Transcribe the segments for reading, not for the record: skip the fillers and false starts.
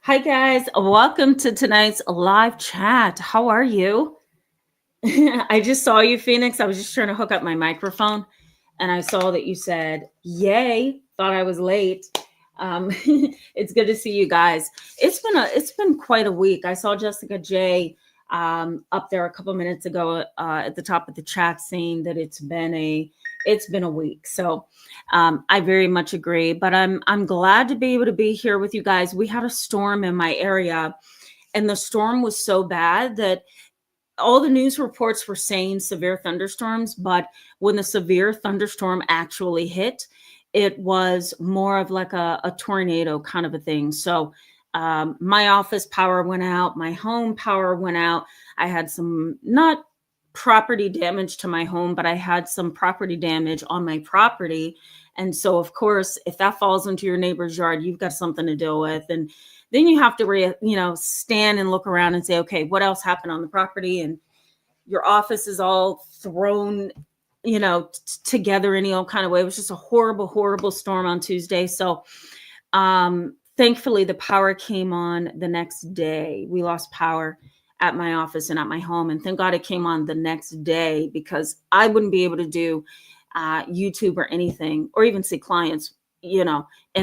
Hi, guys. Welcome to tonight's live chat. How are you? I just saw you, Phoenix. I was just trying to hook up my microphone and I saw that you said, Yay. Thought I was late. It's good to see you guys. It's been quite a week. I saw Jessica J up there a couple minutes ago at the top of the chat saying that it's been a week. So I very much agree. But I'm glad to be able to be here with you guys. We had a storm in my area, and the storm was so bad that all the news reports were saying severe thunderstorms, but when the severe thunderstorm actually hit, it was more of like a tornado kind of a thing. So my office power went out, my home power went out. I had some, not property damage to my home, but I had some property damage on my property. And so, of course, if that falls into your neighbor's yard, you've got something to deal with. And then you have to stand and look around and say, okay, what else happened on the property? And your office is all thrown together in any old kind of way. It was just a horrible storm on Tuesday. So thankfully the power came on the next day. We lost power at my office and at my home, and thank God it came on the next day, because I wouldn't be able to do YouTube or anything, or even see clients in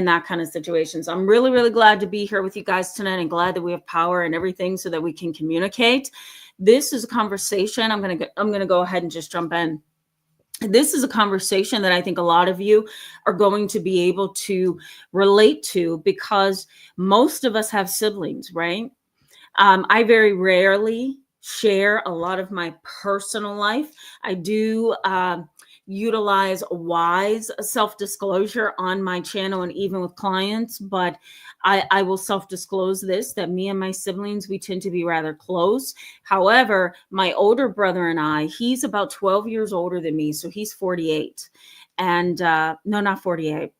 that kind of situation. So I'm really, really glad to be here with you guys tonight, and glad that we have power and everything so that we can communicate. This is a conversation. I'm gonna go ahead and just jump in. This is a conversation that I think a lot of you are going to be able to relate to, because most of us have siblings, right? I very rarely share a lot of my personal life. I do utilize wise self-disclosure on my channel and even with clients, but I will self-disclose this, that me and my siblings, we tend to be rather close. However, my older brother and I, he's about 12 years older than me, so he's 48. And no, not 48.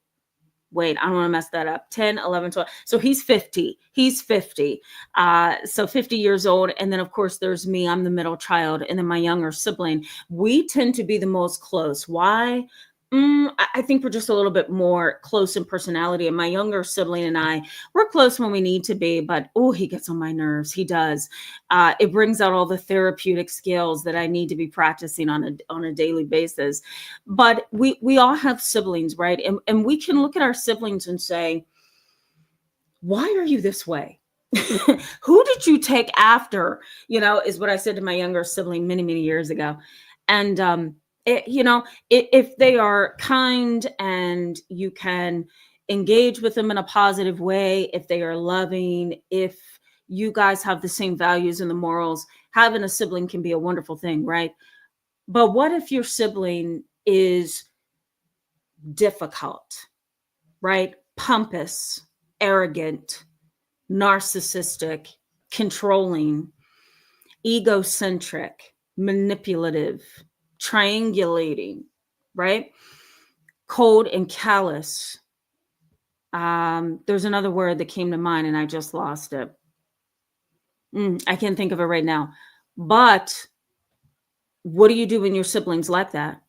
Wait, I don't want to mess that up. 10, 11, 12. So he's 50. He's 50. So 50 years old. And then, of course, there's me. I'm the middle child. And then my younger sibling. We tend to be the most close. Why? I think we're just a little bit more close in personality. And my younger sibling and I, we're close when we need to be. But, oh, he gets on my nerves. He does. It brings out all the therapeutic skills that I need to be practicing on a daily basis. But we all have siblings, right? And we can look at our siblings and say, why are you this way? Who did you take after? Is what I said to my younger sibling many, many years ago. And if they are kind and you can engage with them in a positive way, if they are loving, if you guys have the same values and the morals, having a sibling can be a wonderful thing, right? But what if your sibling is difficult, right? Pompous, arrogant, narcissistic, controlling, egocentric, manipulative, triangulating, right? Cold and callous. There's another word that came to mind and I just lost it. I can't think of it right now. But what do you do when your siblings like that?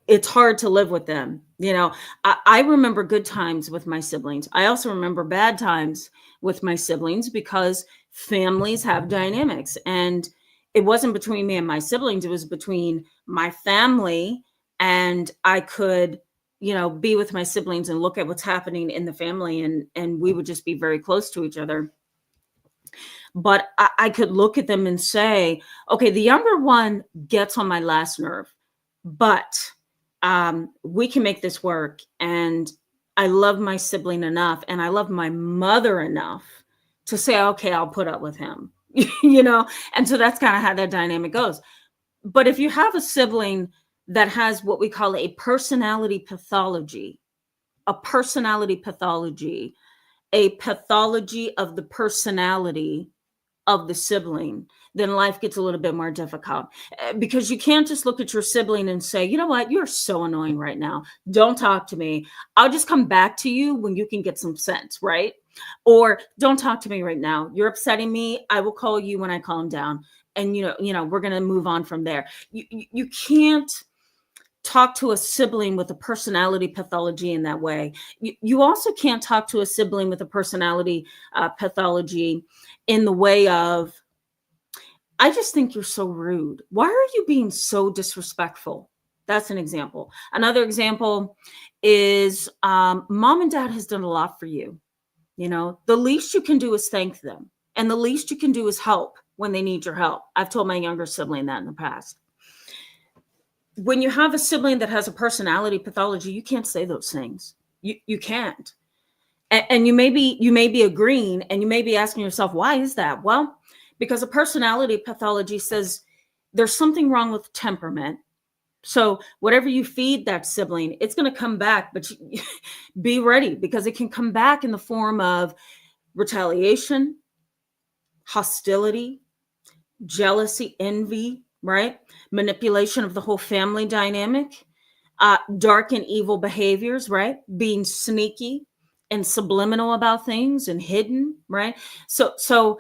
It's hard to live with them. I remember good times with my siblings. I also remember bad times with my siblings, because families have dynamics, and it wasn't between me and my siblings. It was between my family, and I could, be with my siblings and look at what's happening in the family, and we would just be very close to each other. But I could look at them and say, okay, the younger one gets on my last nerve, but we can make this work. And I love my sibling enough, and I love my mother enough to say, okay, I'll put up with him, And so that's kind of how that dynamic goes. But if you have a sibling that has what we call a personality pathology of the personality of the sibling, then life gets a little bit more difficult, because you can't just look at your sibling and say, you know what, you're so annoying right now. Don't talk to me. I'll just come back to you when you can get some sense, right? Or don't talk to me right now. You're upsetting me. I will call you when I calm down. And, we're going to move on from there. You can't talk to a sibling with a personality pathology in that way. You also can't talk to a sibling with a personality pathology in the way of, I just think you're so rude. Why are you being so disrespectful? That's an example. Another example is mom and dad has done a lot for you. You know, the least you can do is thank them. And the least you can do is help when they need your help. I've told my younger sibling that in the past. When you have a sibling that has a personality pathology, you can't say those things. You can't. And you may be agreeing, and you may be asking yourself, why is that? Well, because a personality pathology says there's something wrong with temperament. So whatever you feed that sibling, it's going to come back, but be ready, because it can come back in the form of retaliation, hostility, jealousy, envy, right? Manipulation of the whole family dynamic, dark and evil behaviors, right? Being sneaky and subliminal about things and hidden, right? So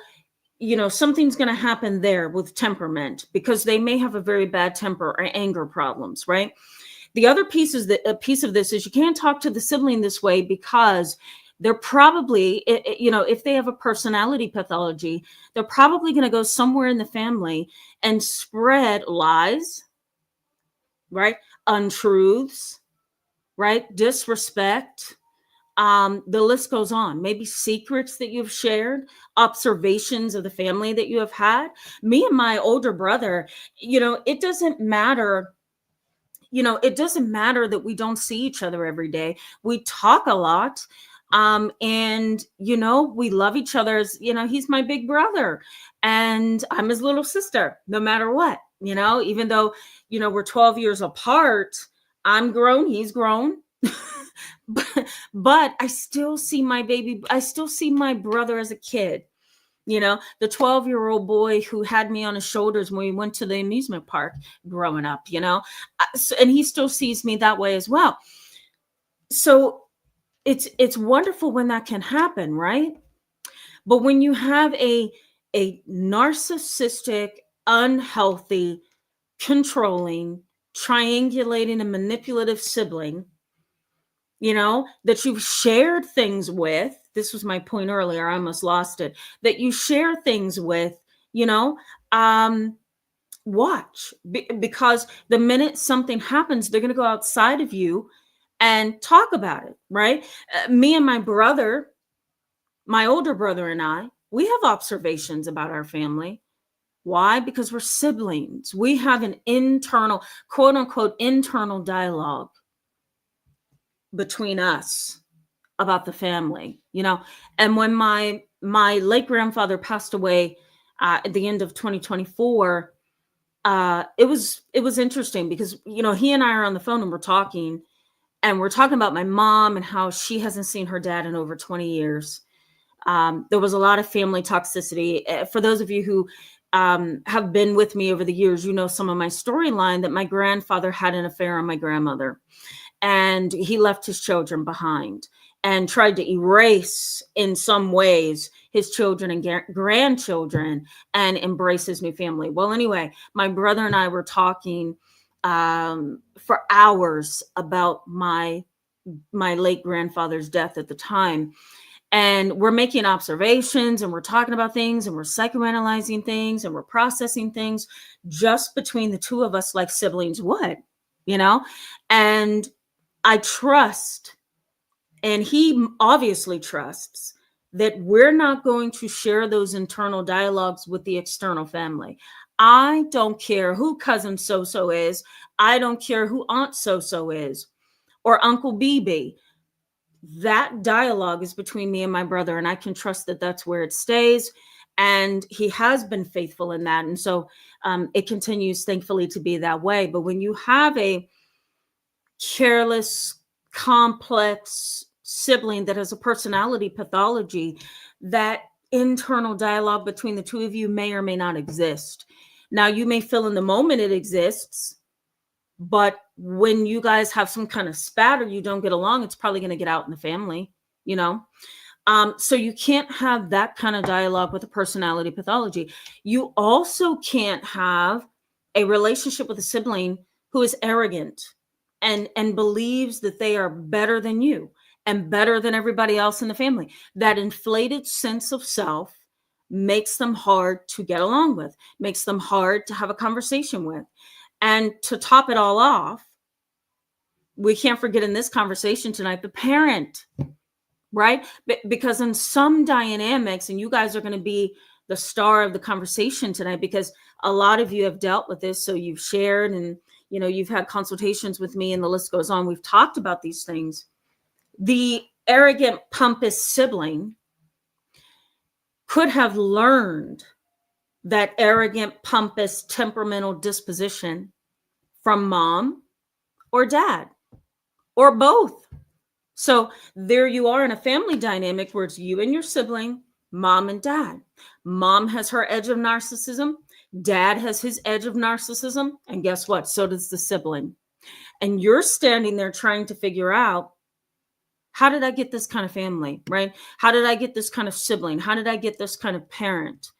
you know, something's going to happen there with temperament, because they may have a very bad temper or anger problems, right? The other piece is that a piece of this is you can't talk to the sibling this way, because they're probably, you know, if they have a personality pathology, they're probably going to go somewhere in the family and spread lies, right? Untruths, right? Disrespect. The list goes on. Maybe secrets that you've shared, observations of the family that you have had. Me and my older brother, you know, it doesn't matter. You know, it doesn't matter that we don't see each other every day. We talk a lot. And, you know, we love each other as, you know, he's my big brother and I'm his little sister, no matter what, you know, even though, you know, we're 12 years apart, I'm grown, he's grown. but I still see I still see my brother as a kid, you know, the 12-year-old boy who had me on his shoulders when we went to the amusement park growing up, you know, and he still sees me that way as well. So it's wonderful when that can happen, right? But when you have a narcissistic, unhealthy, controlling, triangulating and manipulative sibling, you know, that you've shared things with, this was my point earlier, I almost lost it, that you share things with, you know, watch, because the minute something happens, they're going to go outside of you and talk about it, right? Me and my brother, my older brother and I, we have observations about our family. Why? Because we're siblings. We have an internal, quote unquote, internal dialogue between us about the family, you know. And when my late grandfather passed away at the end of 2024, it was interesting because, you know, he and I are on the phone and we're talking about my mom and how she hasn't seen her dad in over 20 years. There was a lot of family toxicity. For those of you who have been with me over the years, you know some of my storyline, that my grandfather had an affair on my grandmother, and he left his children behind and tried to erase in some ways his children and grandchildren and embrace his new family. Well, anyway, my brother and I were talking for hours about my late grandfather's death at the time. And we're making observations and we're talking about things and we're psychoanalyzing things and we're processing things just between the two of us, like siblings would, you know? And I trust, and he obviously trusts, that we're not going to share those internal dialogues with the external family. I don't care who cousin so-so is. I don't care who aunt so-so is or Uncle BB. That dialogue is between me and my brother, and I can trust that that's where it stays. And he has been faithful in that. And so it continues, thankfully, to be that way. But when you have a careless, complex sibling that has a personality pathology, that internal dialogue between the two of you may or may not exist. Now, you may feel in the moment it exists, but when you guys have some kind of spat or you don't get along, it's probably going to get out in the family, you know? So you can't have that kind of dialogue with a personality pathology. You also can't have a relationship with a sibling who is arrogant, and believes that they are better than you and better than everybody else in the family. That inflated sense of self makes them hard to get along with, makes them hard to have a conversation with. And to top it all off, we can't forget in this conversation tonight, the parent, right? Because in some dynamics, and you guys are going to be the star of the conversation tonight, because a lot of you have dealt with this. So you've shared, and you've had consultations with me, and the list goes on. We've talked about these things. The arrogant, pompous sibling could have learned that arrogant, pompous, temperamental disposition from mom or dad or both. So there you are in a family dynamic where it's you and your sibling, mom and dad. Mom has her edge of narcissism. Dad has his edge of narcissism. And guess what? So does the sibling. And you're standing there trying to figure out, how did I get this kind of family, right? How did I get this kind of sibling? How did I get this kind of parent?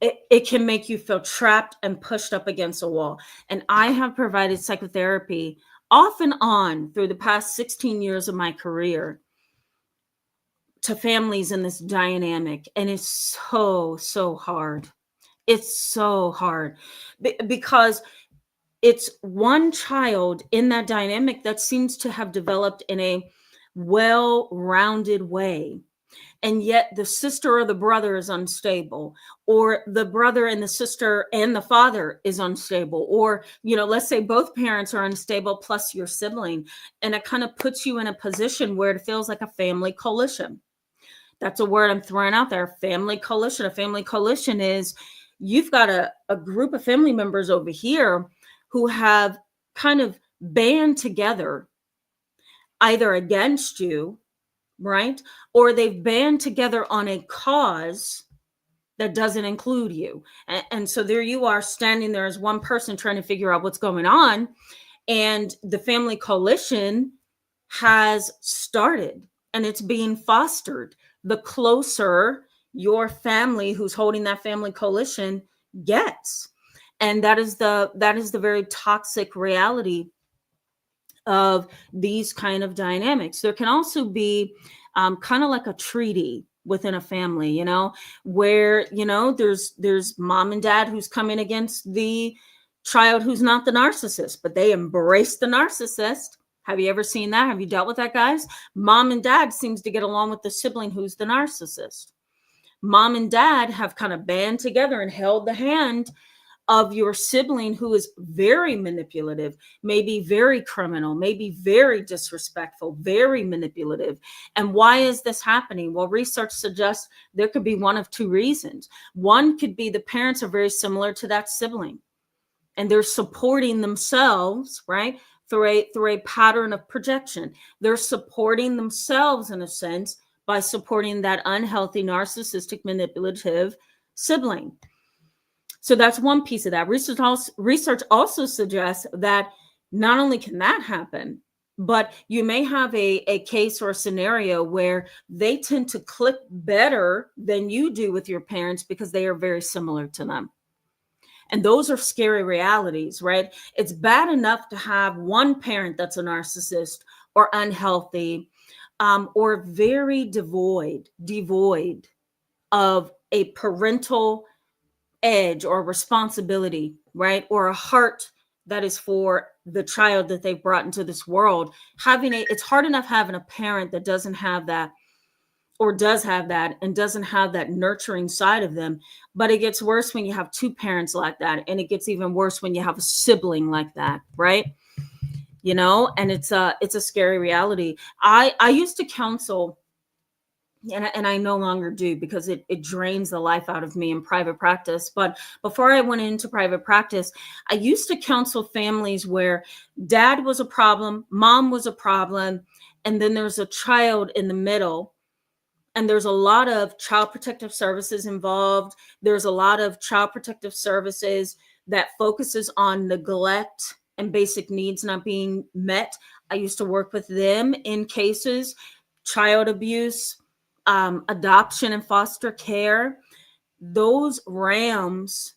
It can make you feel trapped and pushed up against a wall. And I have provided psychotherapy off and on through the past 16 years of my career to families in this dynamic. And it's so hard. It's so hard because it's one child in that dynamic that seems to have developed in a well-rounded way. And yet the sister or the brother is unstable, or the brother and the sister and the father is unstable, or, let's say both parents are unstable plus your sibling. And it kind of puts you in a position where it feels like a family coalition. That's a word I'm throwing out there, family coalition. A family coalition is you've got a group of family members over here who have kind of band together either against you, right? Or they've band together on a cause that doesn't include you. And so there you are standing there as one person trying to figure out what's going on. And the family coalition has started and it's being fostered. The closer your family who's holding that family coalition gets. And that is the very toxic reality of these kind of dynamics. There can also be kind of like a treaty within a family, where, there's mom and dad who's coming against the child who's not the narcissist, but they embrace the narcissist. Have you ever seen that? Have you dealt with that, guys? Mom and dad seems to get along with the sibling who's the narcissist. Mom and dad have kind of band together and held the hand of your sibling who is very manipulative, maybe very criminal, maybe very disrespectful, very manipulative. And why is this happening? Well, research suggests there could be one of two reasons. One could be the parents are very similar to that sibling and they're supporting themselves, right? Through a pattern of projection. They're supporting themselves in a sense by supporting that unhealthy, narcissistic, manipulative sibling. So that's one piece of that. Research also suggests that not only can that happen, but you may have a case or a scenario where they tend to click better than you do with your parents because they are very similar to them. And those are scary realities, right? It's bad enough to have one parent that's a narcissist or unhealthy, or very devoid of a parental edge or responsibility, right? Or a heart that is for the child that they've brought into this world. It's hard enough having a parent that doesn't have that, or does have that, and doesn't have that nurturing side of them. But it gets worse when you have two parents like that. And it gets even worse when you have a sibling like that, right? And it's a scary reality. I used to counsel, and I no longer do because it drains the life out of me in private practice. But before I went into private practice, I used to counsel families where dad was a problem, mom was a problem, and then there's a child in the middle. And there's a lot of child protective services involved. There's a lot of child protective services that focuses on neglect and basic needs not being met. I used to work with them in cases, child abuse, adoption and foster care. Those realms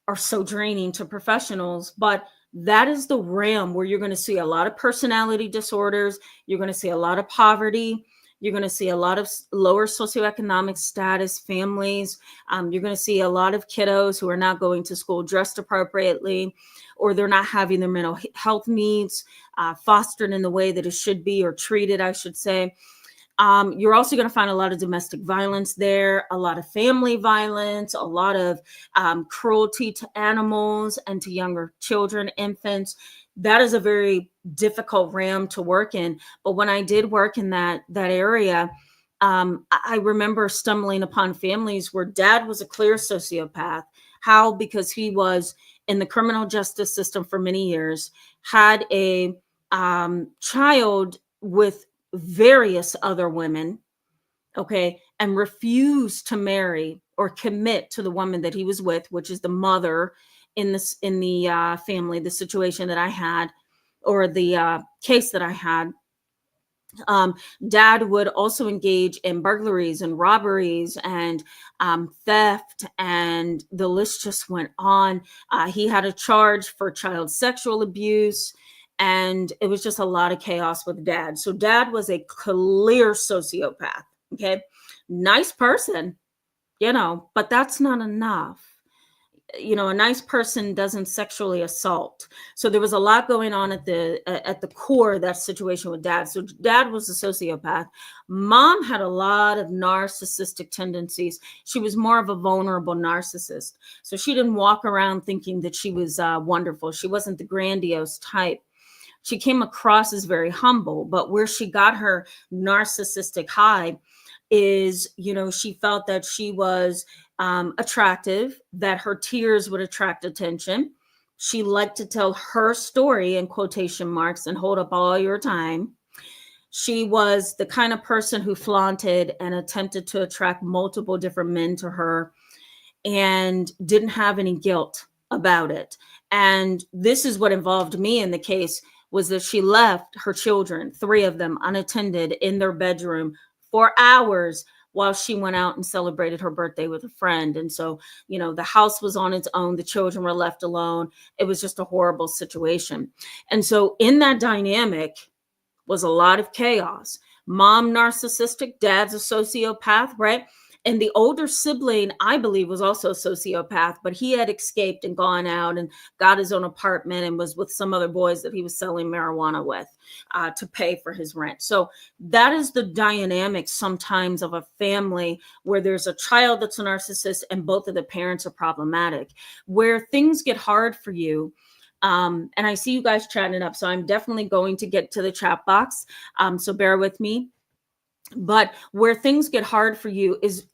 are so draining to professionals, but That is the realm where you're going to see a lot of personality disorders. You're going to see a lot of poverty. You're going to see a lot of lower socioeconomic status families. You're going to see a lot of kiddos who are not going to school dressed appropriately, or they're not having their mental health needs fostered in the way that it should be, or treated, I should say. You're also going to find a lot of domestic violence there, a lot of family violence, a lot of cruelty to animals and to younger children, infants. That is a very difficult realm to work in. But when I did work in that area, I remember stumbling upon families where dad was a clear sociopath. How? Because he was in the criminal justice system for many years, had a child with various other women, okay, and refused to marry or commit to the woman that he was with, which is the mother in the family, the situation that I had, or the case that I had. Dad would also engage in burglaries and robberies and theft, and the list just went on. He had a charge for child sexual abuse, and it was just a lot of chaos with dad. So dad was a clear sociopath. Okay, nice person, but that's not enough. A nice person doesn't sexually assault. So there was a lot going on at the core of that situation with dad. So dad was a sociopath. Mom had a lot of narcissistic tendencies. She was more of a vulnerable narcissist. So she didn't walk around thinking that she was wonderful. She wasn't the grandiose type. She came across as very humble, but where she got her narcissistic high is, she felt that she was attractive, that her tears would attract attention. She liked to tell her story in quotation marks and hold up all your time. She was the kind of person who flaunted and attempted to attract multiple different men to her and didn't have any guilt about it. And this is what involved me in the case, was that she left her children, 3 of them, unattended in their bedroom for hours while she went out and celebrated her birthday with a friend. And so, the house was on its own. The children were left alone. It was just a horrible situation. And so in that dynamic was a lot of chaos. Mom narcissistic, dad's a sociopath, right? And the older sibling, I believe, was also a sociopath, but he had escaped and gone out and got his own apartment and was with some other boys that he was selling marijuana with to pay for his rent. So that is the dynamic sometimes of a family where there's a child that's a narcissist and both of the parents are problematic, where things get hard for you. And I see you guys chatting it up, so I'm definitely going to get to the chat box. So bear with me. But where things get hard for you is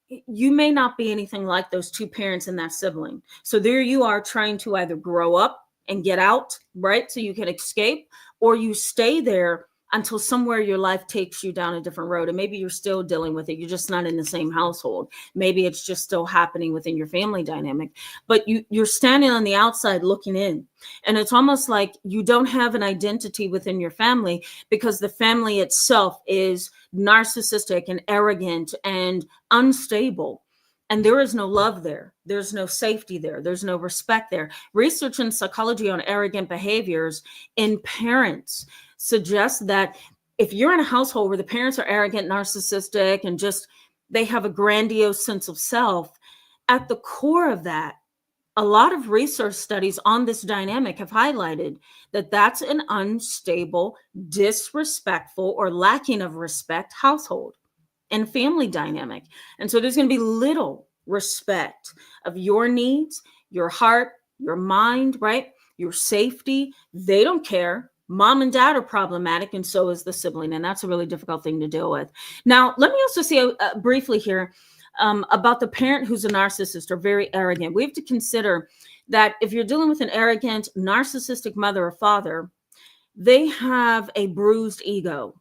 you may not be anything like those 2 parents and that sibling. So there you are trying to either grow up and get out, right? So you can escape, or you stay there until somewhere your life takes you down a different road. And maybe you're still dealing with it. You're just not in the same household. Maybe it's just still happening within your family dynamic, but you're standing on the outside looking in. And it's almost like you don't have an identity within your family because the family itself is narcissistic and arrogant and unstable. And there is no love there. There's no safety there. There's no respect there. Research in psychology on arrogant behaviors in parents suggests that if you're in a household where the parents are arrogant, narcissistic, and just they have a grandiose sense of self, at the core of that, a lot of research studies on this dynamic have highlighted that that's an unstable, disrespectful, or lacking of respect household and family dynamic. And so there's going to be little respect of your needs, your heart, your mind, right? Your safety. They don't care. Mom and dad are problematic, and so is the sibling. And that's a really difficult thing to deal with. Now, let me also say briefly here about the parent who's a narcissist or very arrogant. We have to consider that if you're dealing with an arrogant, narcissistic mother or father, they have a bruised ego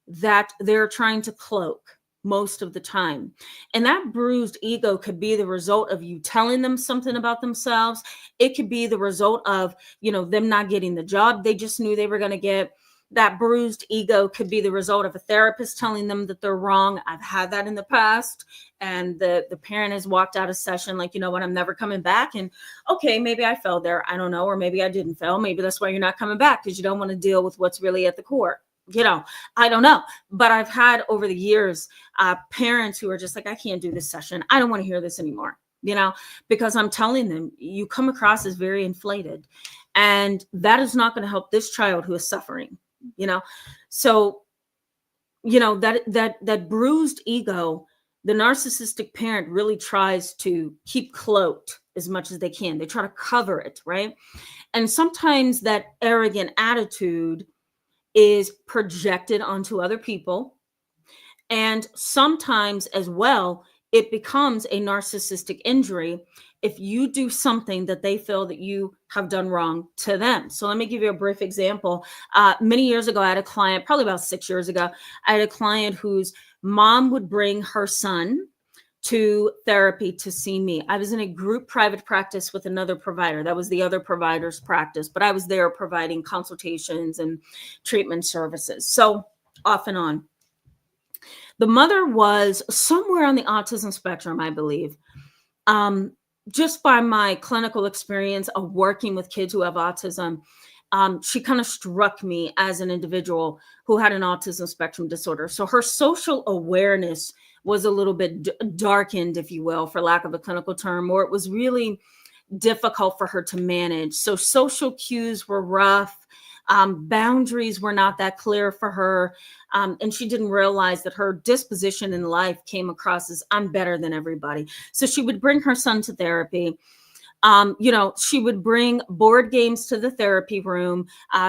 that they're trying to cloak most of the time. And that bruised ego could be the result of you telling them something about themselves. It could be the result of, them not getting the job they just knew they were going to get. That bruised ego could be the result of a therapist telling them that they're wrong. I've had that in the past. And the parent has walked out of session like, you know what, I'm never coming back. And okay, maybe I fell there. I don't know. Or maybe I didn't fail. Maybe that's why you're not coming back, because you don't want to deal with what's really at the core. I don't know. But I've had over the years parents who are just like, I can't do this session. I don't want to hear this anymore, because I'm telling them, you come across as very inflated. And that is not going to help this child who is suffering, So, that bruised ego, the narcissistic parent really tries to keep cloaked as much as they can. They try to cover it, right? And sometimes that arrogant attitude is projected onto other people. And sometimes as well, it becomes a narcissistic injury if you do something that they feel that you have done wrong to them. So let me give you a brief example. Many years ago, I had a client, probably about 6 years ago, I had a client whose mom would bring her son to therapy to see me. I was in a group private practice with another provider. That was the other provider's practice, but I was there providing consultations and treatment services. So off and on. The mother was somewhere on the autism spectrum, I believe. Just by my clinical experience of working with kids who have autism, she kind of struck me as an individual who had an autism spectrum disorder. So her social awareness was a little bit darkened, if you will, for lack of a clinical term, or it was really difficult for her to manage. So social cues were rough. Boundaries were not that clear for her. And she didn't realize that her disposition in life came across as, I'm better than everybody. So she would bring her son to therapy. She would bring board games to the therapy room.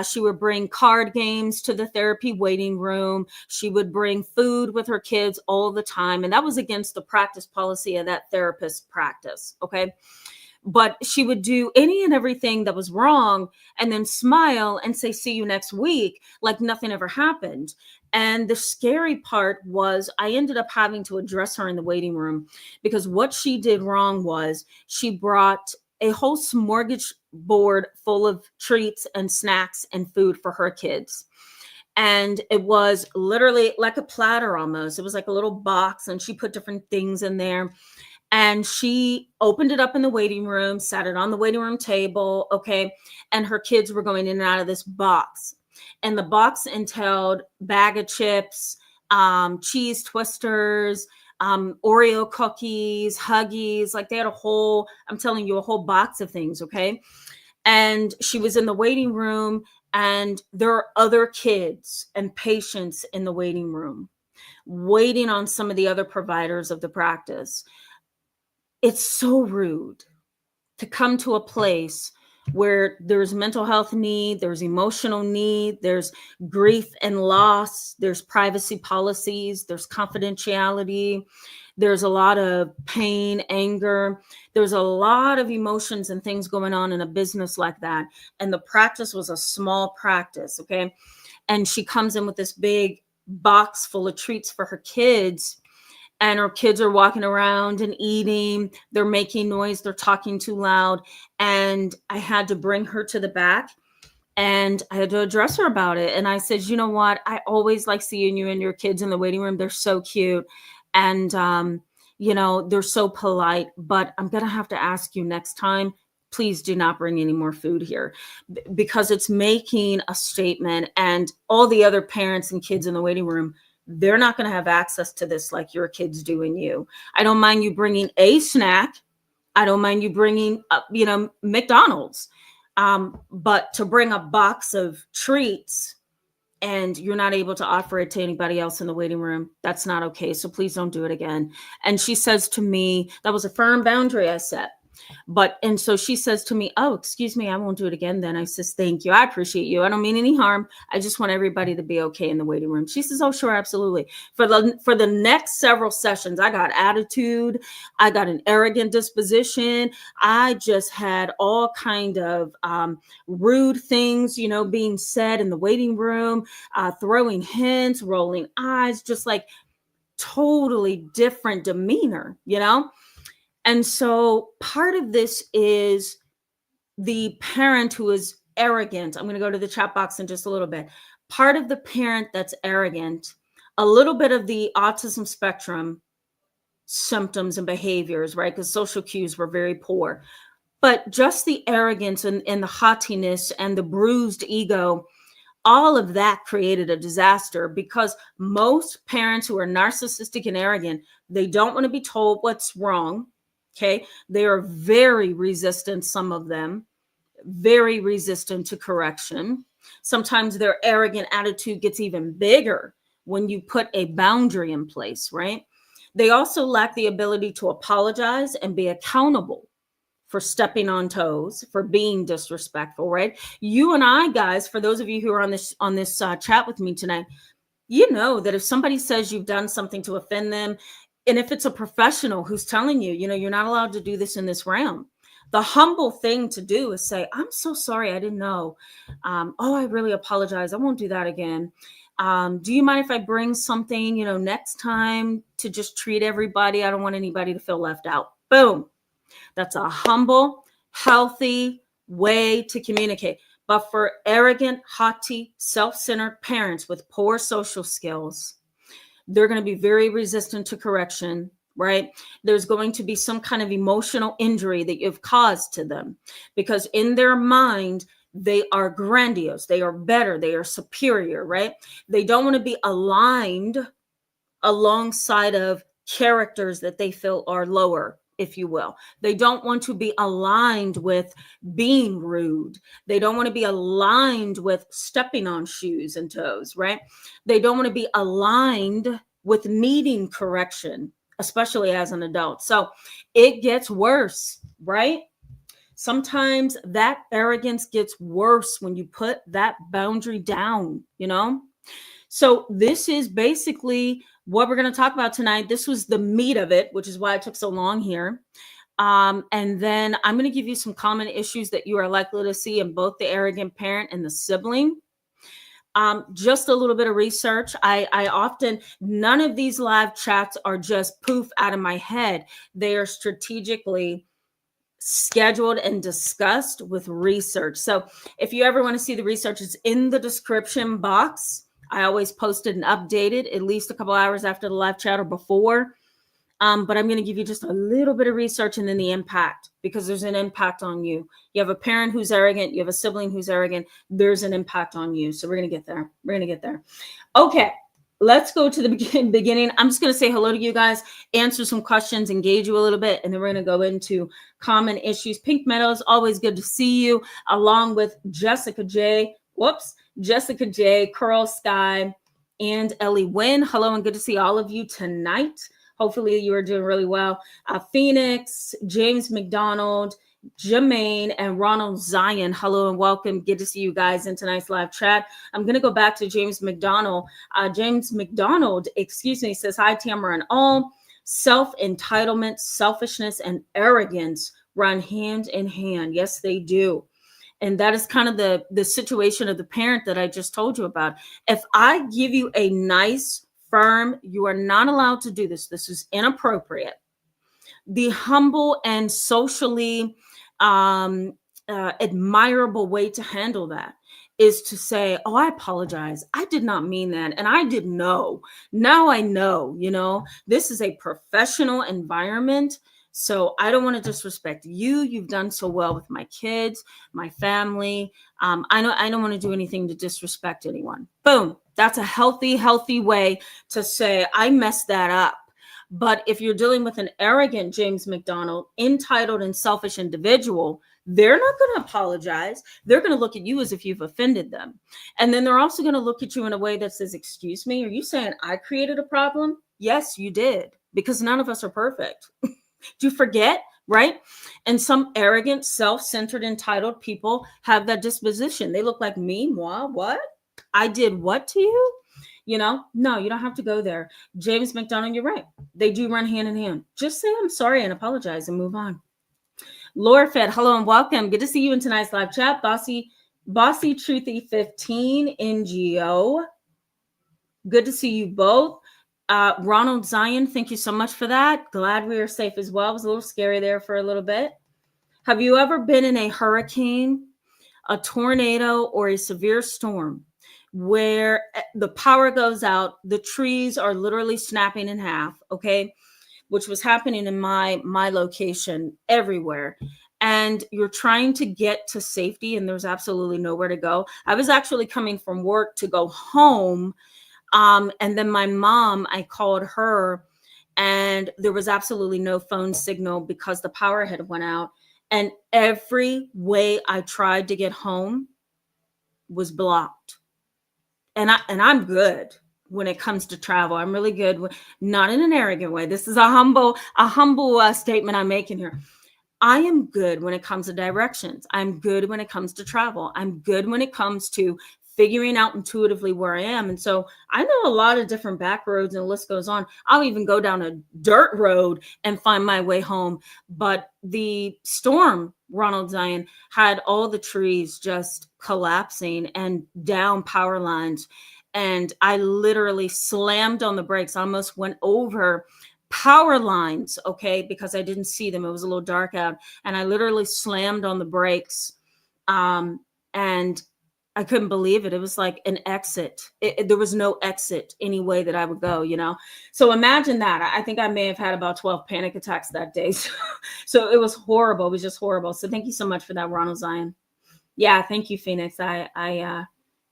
She would bring card games to the therapy waiting room. She would bring food with her kids all the time. And that was against the practice policy of that therapist practice. Okay. But she would do any and everything that was wrong and then smile and say, see you next week, like nothing ever happened. And the scary part was I ended up having to address her in the waiting room, because what she did wrong was she brought a whole smorgasbord full of treats and snacks and food for her kids. And it was literally like a platter almost. It was like a little box, and she put different things in there. And she opened it up in the waiting room, sat it on the waiting room table. Okay. And her kids were going in and out of this box. And the box entailed bag of chips, cheese twisters, Oreo cookies, Huggies. Like they had I'm telling you, a whole box of things. Okay. And she was in the waiting room, and there are other kids and patients in the waiting room waiting on some of the other providers of the practice. It's so rude to come to a place where there's mental health need, there's emotional need, there's grief and loss, there's privacy policies, there's confidentiality, there's a lot of pain, anger, there's a lot of emotions and things going on in a business like that. And the practice was a small practice, okay? And she comes in with this big box full of treats for her kids. And her kids are walking around and eating. They're making noise. They're talking too loud. And I had to bring her to the back, and I had to address her about it. And I said, you know what? I always like seeing you and your kids in the waiting room. They're so cute. And, they're so polite. But I'm going to have to ask you next time, please do not bring any more food here, because it's making a statement. And all the other parents and kids in the waiting room, they're not going to have access to this like your kids do in you. I don't mind you bringing a snack. I don't mind you bringing, McDonald's. But to bring a box of treats and you're not able to offer it to anybody else in the waiting room, that's not okay. So please don't do it again. And she says to me, that was a firm boundary I set. And so she says to me, oh, excuse me, I won't do it again then. I says, thank you. I appreciate you. I don't mean any harm. I just want everybody to be okay in the waiting room. She says, oh, sure, absolutely. For the next several sessions, I got attitude. I got an arrogant disposition. I just had all kind of rude things, being said in the waiting room, throwing hints, rolling eyes, just like totally different demeanor, And so part of this is the parent who is arrogant. I'm going to go to the chat box in just a little bit. part of the parent that's arrogant, a little bit of the autism spectrum symptoms and behaviors, right? Because social cues were very poor. But just the arrogance and the haughtiness and the bruised ego, all of that created a disaster because most parents who are narcissistic and arrogant, they don't want to be told what's wrong. Okay. They are very resistant, some of them, very resistant to correction. Sometimes their arrogant attitude gets even bigger when you put a boundary in place, right? They also lack the ability to apologize and be accountable for stepping on toes, for being disrespectful, right? You and I, guys, for those of you who are on this chat with me tonight, you know that if somebody says you've done something to offend them, and if it's a professional who's telling you, you're not allowed to do this in this realm, the humble thing to do is say, I'm so sorry, I didn't know. Oh, I really apologize. I won't do that again. Do you mind if I bring something, next time to just treat everybody? I don't want anybody to feel left out. Boom. That's a humble, healthy way to communicate. But for arrogant, haughty, self-centered parents with poor social skills, they're going to be very resistant to correction, right? There's going to be some kind of emotional injury that you've caused to them because in their mind, they are grandiose, they are better, they are superior, right? They don't want to be aligned alongside of characters that they feel are lower, if you will. They don't want to be aligned with being rude. They don't want to be aligned with stepping on shoes and toes, right? They don't want to be aligned with needing correction, especially as an adult. So it gets worse, right? Sometimes that arrogance gets worse when you put that boundary down, So this is basically what we're going to talk about tonight. This was the meat of it, which is why it took so long here. And then I'm going to give you some common issues that you are likely to see in both the arrogant parent and the sibling. Just a little bit of research. I often, none of these live chats are just poof out of my head. They are strategically scheduled and discussed with research. So if you ever want to see the research, it's in the description box. I always post it and update it at least a couple hours after the live chat or before. But I'm going to give you just a little bit of research and then the impact, because there's an impact on you. You have a parent who's arrogant. You have a sibling who's arrogant. There's an impact on you. So we're going to get there. We're going to get there. Okay. Let's go to the beginning. I'm just going to say hello to you guys, answer some questions, engage you a little bit, and then we're going to go into common issues. Pink Meadows, always good to see you, along with Jessica J. Jessica J, Curl Sky, and Ellie Wynn. Hello and good to see all of you tonight. Hopefully you are doing really well. Phoenix, James McDonald, Jermaine, and Ronald Zion. Hello and welcome. Good to see you guys in tonight's live chat. I'm going to go back to James McDonald. James McDonald, says, hi, Tamara and all. Self-entitlement, selfishness, and arrogance run hand in hand. Yes, they do. And that is kind of the situation of the parent that I just told you about. If I give you a nice, firm, you are not allowed to do this. This is inappropriate. The humble and socially admirable way to handle that is to say, oh, I apologize. I did not mean that. And I didn't know. Now I know, this is a professional environment. So I don't want to disrespect you. You've done so well with my kids, my family. I don't want to do anything to disrespect anyone. Boom. That's a healthy way to say, I messed that up. But if you're dealing with an arrogant James McDonald, entitled and selfish individual, they're not going to apologize. They're going to look at you as if you've offended them. And then they're also going to look at you in a way that says, excuse me, are you saying I created a problem? Yes, you did, because none of us are perfect. Do you forget? Right? And some arrogant, self-centered, entitled people have that disposition. They look like me. Moi, what? I did what to you? No, you don't have to go there. James McDonald, you're right. They do run hand in hand. Just say I'm sorry and apologize and move on. Laura Fed, hello and welcome. Good to see you in tonight's live chat. Bossy Truthy 15 NGO. Good to see you both. Ronald Zion, thank you so much for that. Glad we are safe as well. It was a little scary there for a little bit. Have you ever been in a hurricane, a tornado, or a severe storm where the power goes out, the trees are literally snapping in half, okay? Which was happening in my location everywhere. And you're trying to get to safety and there's absolutely nowhere to go. I was actually coming from work to go home. And then my mom, I called her and there was absolutely no phone signal because the power had went out. And every way I tried to get home was blocked. And I'm good when it comes to travel. I'm really good, not in an arrogant way. This is a humble statement I'm making here. I am good when it comes to directions. I'm good when it comes to travel. I'm good when it comes to figuring out intuitively where I am. And so I know a lot of different back roads and the list goes on. I'll even go down a dirt road and find my way home. But the storm, Ronald Zion, had all the trees just collapsing and down power lines. And I literally slammed on the brakes, almost went over power lines, okay, because I didn't see them. It was a little dark out. And I literally slammed on the brakes. And I couldn't believe it. It was like an exit. There was no exit any way that I would go, you know? So imagine that. I think I may have had about 12 panic attacks that day. So it was horrible. It was just horrible. So thank you so much for that, Ronald Zion. Yeah, thank you, Phoenix. I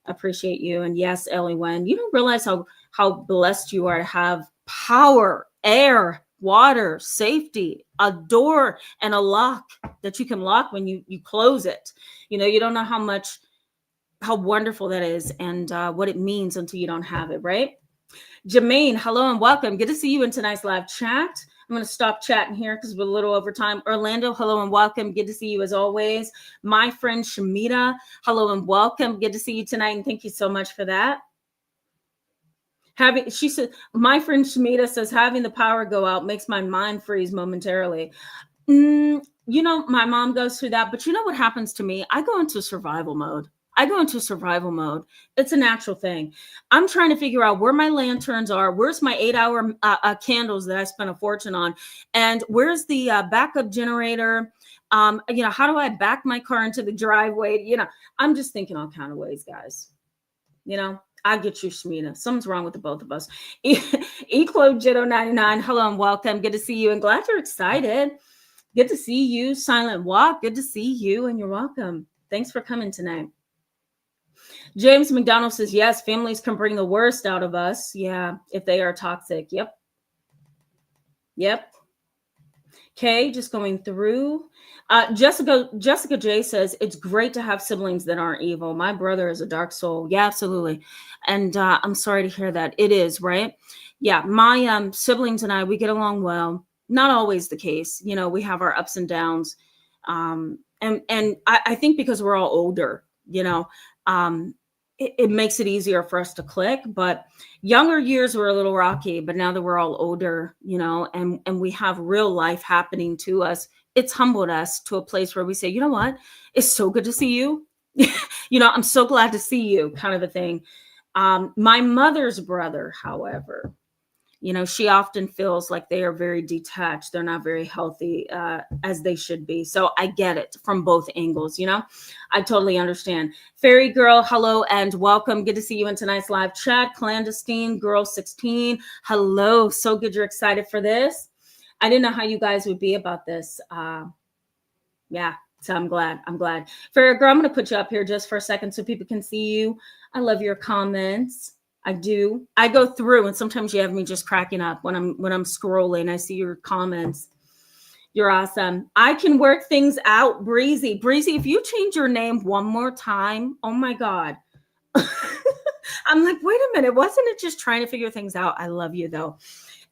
appreciate you. And yes, Ellie Wen, you don't realize how blessed you are to have power, air, water, safety, a door, and a lock that you can lock when you close it. You know, you don't know how wonderful that is and what it means until you don't have it, right? Jermaine, hello and welcome. Good to see you in tonight's live chat. I'm going to stop chatting here because we're a little over time. Orlando, hello and welcome. Good to see you as always. My friend Shamita, hello and welcome. Good to see you tonight, and thank you so much for that. She said, my friend Shamita says, having the power go out makes my mind freeze momentarily. You know, my mom goes through that, but you know what happens to me? I go into survival mode. It's a natural thing. I'm trying to figure out where my lanterns are. Where's my 8-hour candles that I spent a fortune on? And where's the backup generator? You know, how do I back my car into the driveway? You know, I'm just thinking all kind of ways, guys. You know, I get you, Shmina. Something's wrong with the both of us. Eclo Jitto 99, hello and welcome. Good to see you and glad you're excited. Good to see you. Silent Walk, good to see you and you're welcome. Thanks for coming tonight. James McDonald says, yes, families can bring the worst out of us. Yeah, if they are toxic. Yep. Okay, just going through. Jessica J says, it's great to have siblings that aren't evil. My brother is a dark soul. Yeah, absolutely. And I'm sorry to hear that. It is, right? Yeah, my siblings and I, we get along well. Not always the case. You know, we have our ups and downs. And I think because we're all older, you know, it makes it easier for us to click. But younger years were a little rocky, but now that we're all older, you know, and we have real life happening to us, it's humbled us to a place where we say, you know what, it's so good to see you. You know, I'm so glad to see you, kind of a thing. My mother's brother, however, you know, she often feels like they are very detached. They're not very healthy as they should be. So I get it from both angles, you know, I totally understand. Fairy Girl, hello and welcome. Good to see you in tonight's live chat. Clandestine Girl 16, hello. So good you're excited for this. I didn't know how you guys would be about this. Yeah, so I'm glad. Fairy Girl, I'm going to put you up here just for a second so people can see you. I love your comments. I do. I go through and sometimes you have me just cracking up when I'm scrolling. I see your comments. You're awesome. I can work things out. Breezy, if you change your name one more time, oh my God. I'm like, wait a minute. Wasn't it just trying to figure things out? I love you though.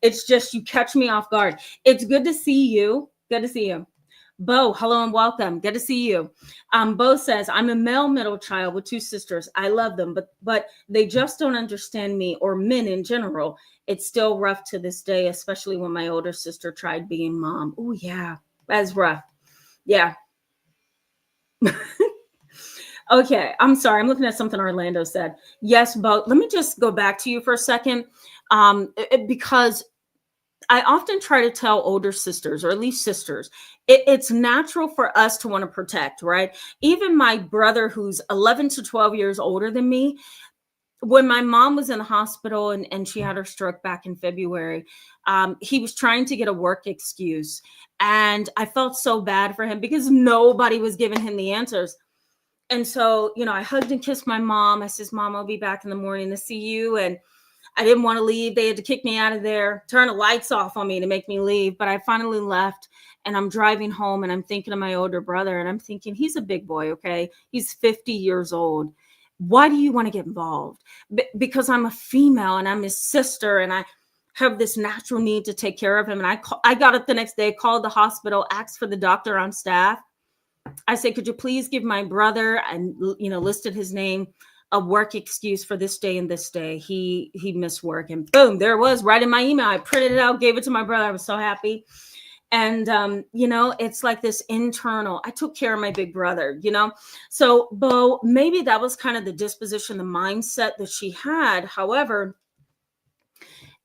It's just, you catch me off guard. It's good to see you. Good to see you. Bo, hello and welcome. Good to see you. Bo says, I'm a male middle child with 2 sisters. I love them, but they just don't understand me or men in general. It's still rough to this day, especially when my older sister tried being mom. Oh yeah, that's rough. Yeah. Okay, I'm sorry. I'm looking at something Orlando said. Yes, Bo, let me just go back to you for a second because I often try to tell older sisters, or at least sisters, it's natural for us to want to protect, right? Even my brother, who's 11 to 12 years older than me, when my mom was in the hospital and she had her stroke back in February, he was trying to get a work excuse. And I felt so bad for him because nobody was giving him the answers. And so, I hugged and kissed my mom. I says, Mom, I'll be back in the morning to see you. And I didn't want to leave. They had to kick me out of there, turn the lights off on me to make me leave. But I finally left, and I'm driving home and I'm thinking of my older brother, and I'm thinking, he's a big boy. Okay. He's 50 years old. Why do you want to get involved? Because I'm a female and I'm his sister, and I have this natural need to take care of him. And I got up the next day, called the hospital, asked for the doctor on staff. I said, could you please give my brother, and listed his name, a work excuse for this day and this day. He missed work, and boom, there it was right in my email. I printed it out, gave it to my brother. I was so happy. And it's like this internal, I took care of my big brother, So Bo, maybe that was kind of the disposition, the mindset that she had. However,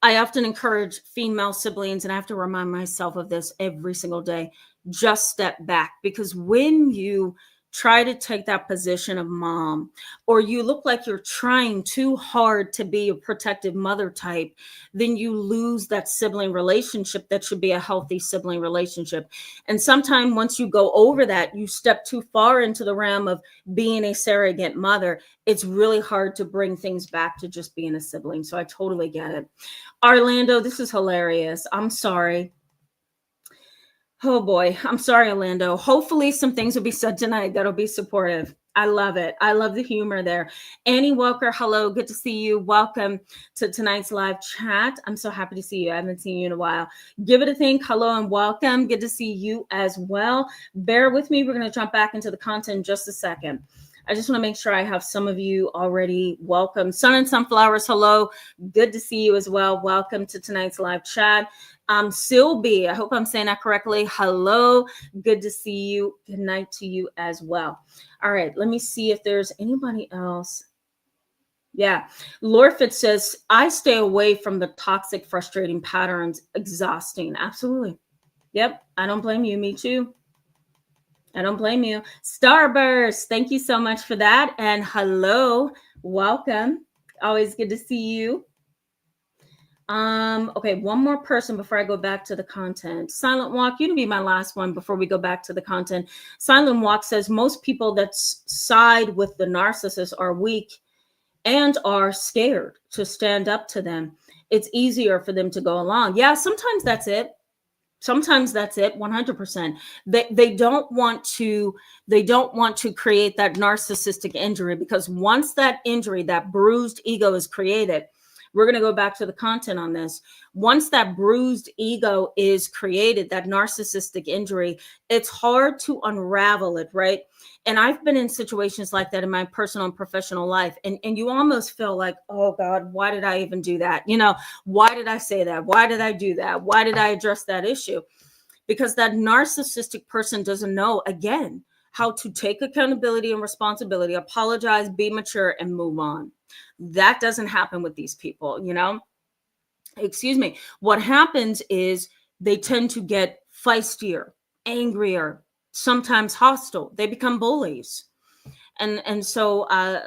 I often encourage female siblings, and I have to remind myself of this every single day, just step back. Because when you try to take that position of mom, or you look like you're trying too hard to be a protective mother type, then you lose that sibling relationship that should be a healthy sibling relationship. And sometimes once you go over that, you step too far into the realm of being a surrogate mother. It's really hard to bring things back to just being a sibling. So I totally get it. Orlando, this is hilarious. I'm sorry. Oh boy, I'm sorry, Orlando. Hopefully some things will be said tonight that'll be supportive. I love it. I love the humor there. Annie Walker, hello. Good to see you. Welcome to tonight's live chat. I'm so happy to see you. I haven't seen you in a while. Give it a think. Hello and welcome. Good to see you as well. Bear with me. We're going to jump back into the content in just a second. I just want to make sure I have some of you already welcome. Sun and Sunflowers, hello. Good to see you as well. Welcome to tonight's live chat. Sylvie, I hope I'm saying that correctly. Hello. Good to see you. Good night to you as well. All right. Let me see if there's anybody else. Yeah. Lorfit says, I stay away from the toxic, frustrating patterns. Exhausting. Absolutely. Yep. I don't blame you. Me too. I don't blame you. Starburst, thank you so much for that. And hello, welcome. Always good to see you. Okay, one more person before I go back to the content. Silent Walk, you can be my last one before we go back to the content. Silent Walk says most people that side with the narcissist are weak and are scared to stand up to them. It's easier for them to go along. Yeah, sometimes that's it. Sometimes that's it. 100%. They don't want to create that narcissistic injury, because once that injury, that bruised ego is created, we're going to go back to the content on this. Once that bruised ego is created, that narcissistic injury, it's hard to unravel it, right? And I've been in situations like that in my personal and professional life. And you almost feel like, oh God, why did I even do that? Why did I say that? Why did I do that? Why did I address that issue? Because that narcissistic person doesn't know, again, how to take accountability and responsibility, apologize, be mature, and move on. That doesn't happen with these people, Excuse me. What happens is they tend to get feistier, angrier, sometimes hostile. They become bullies. And so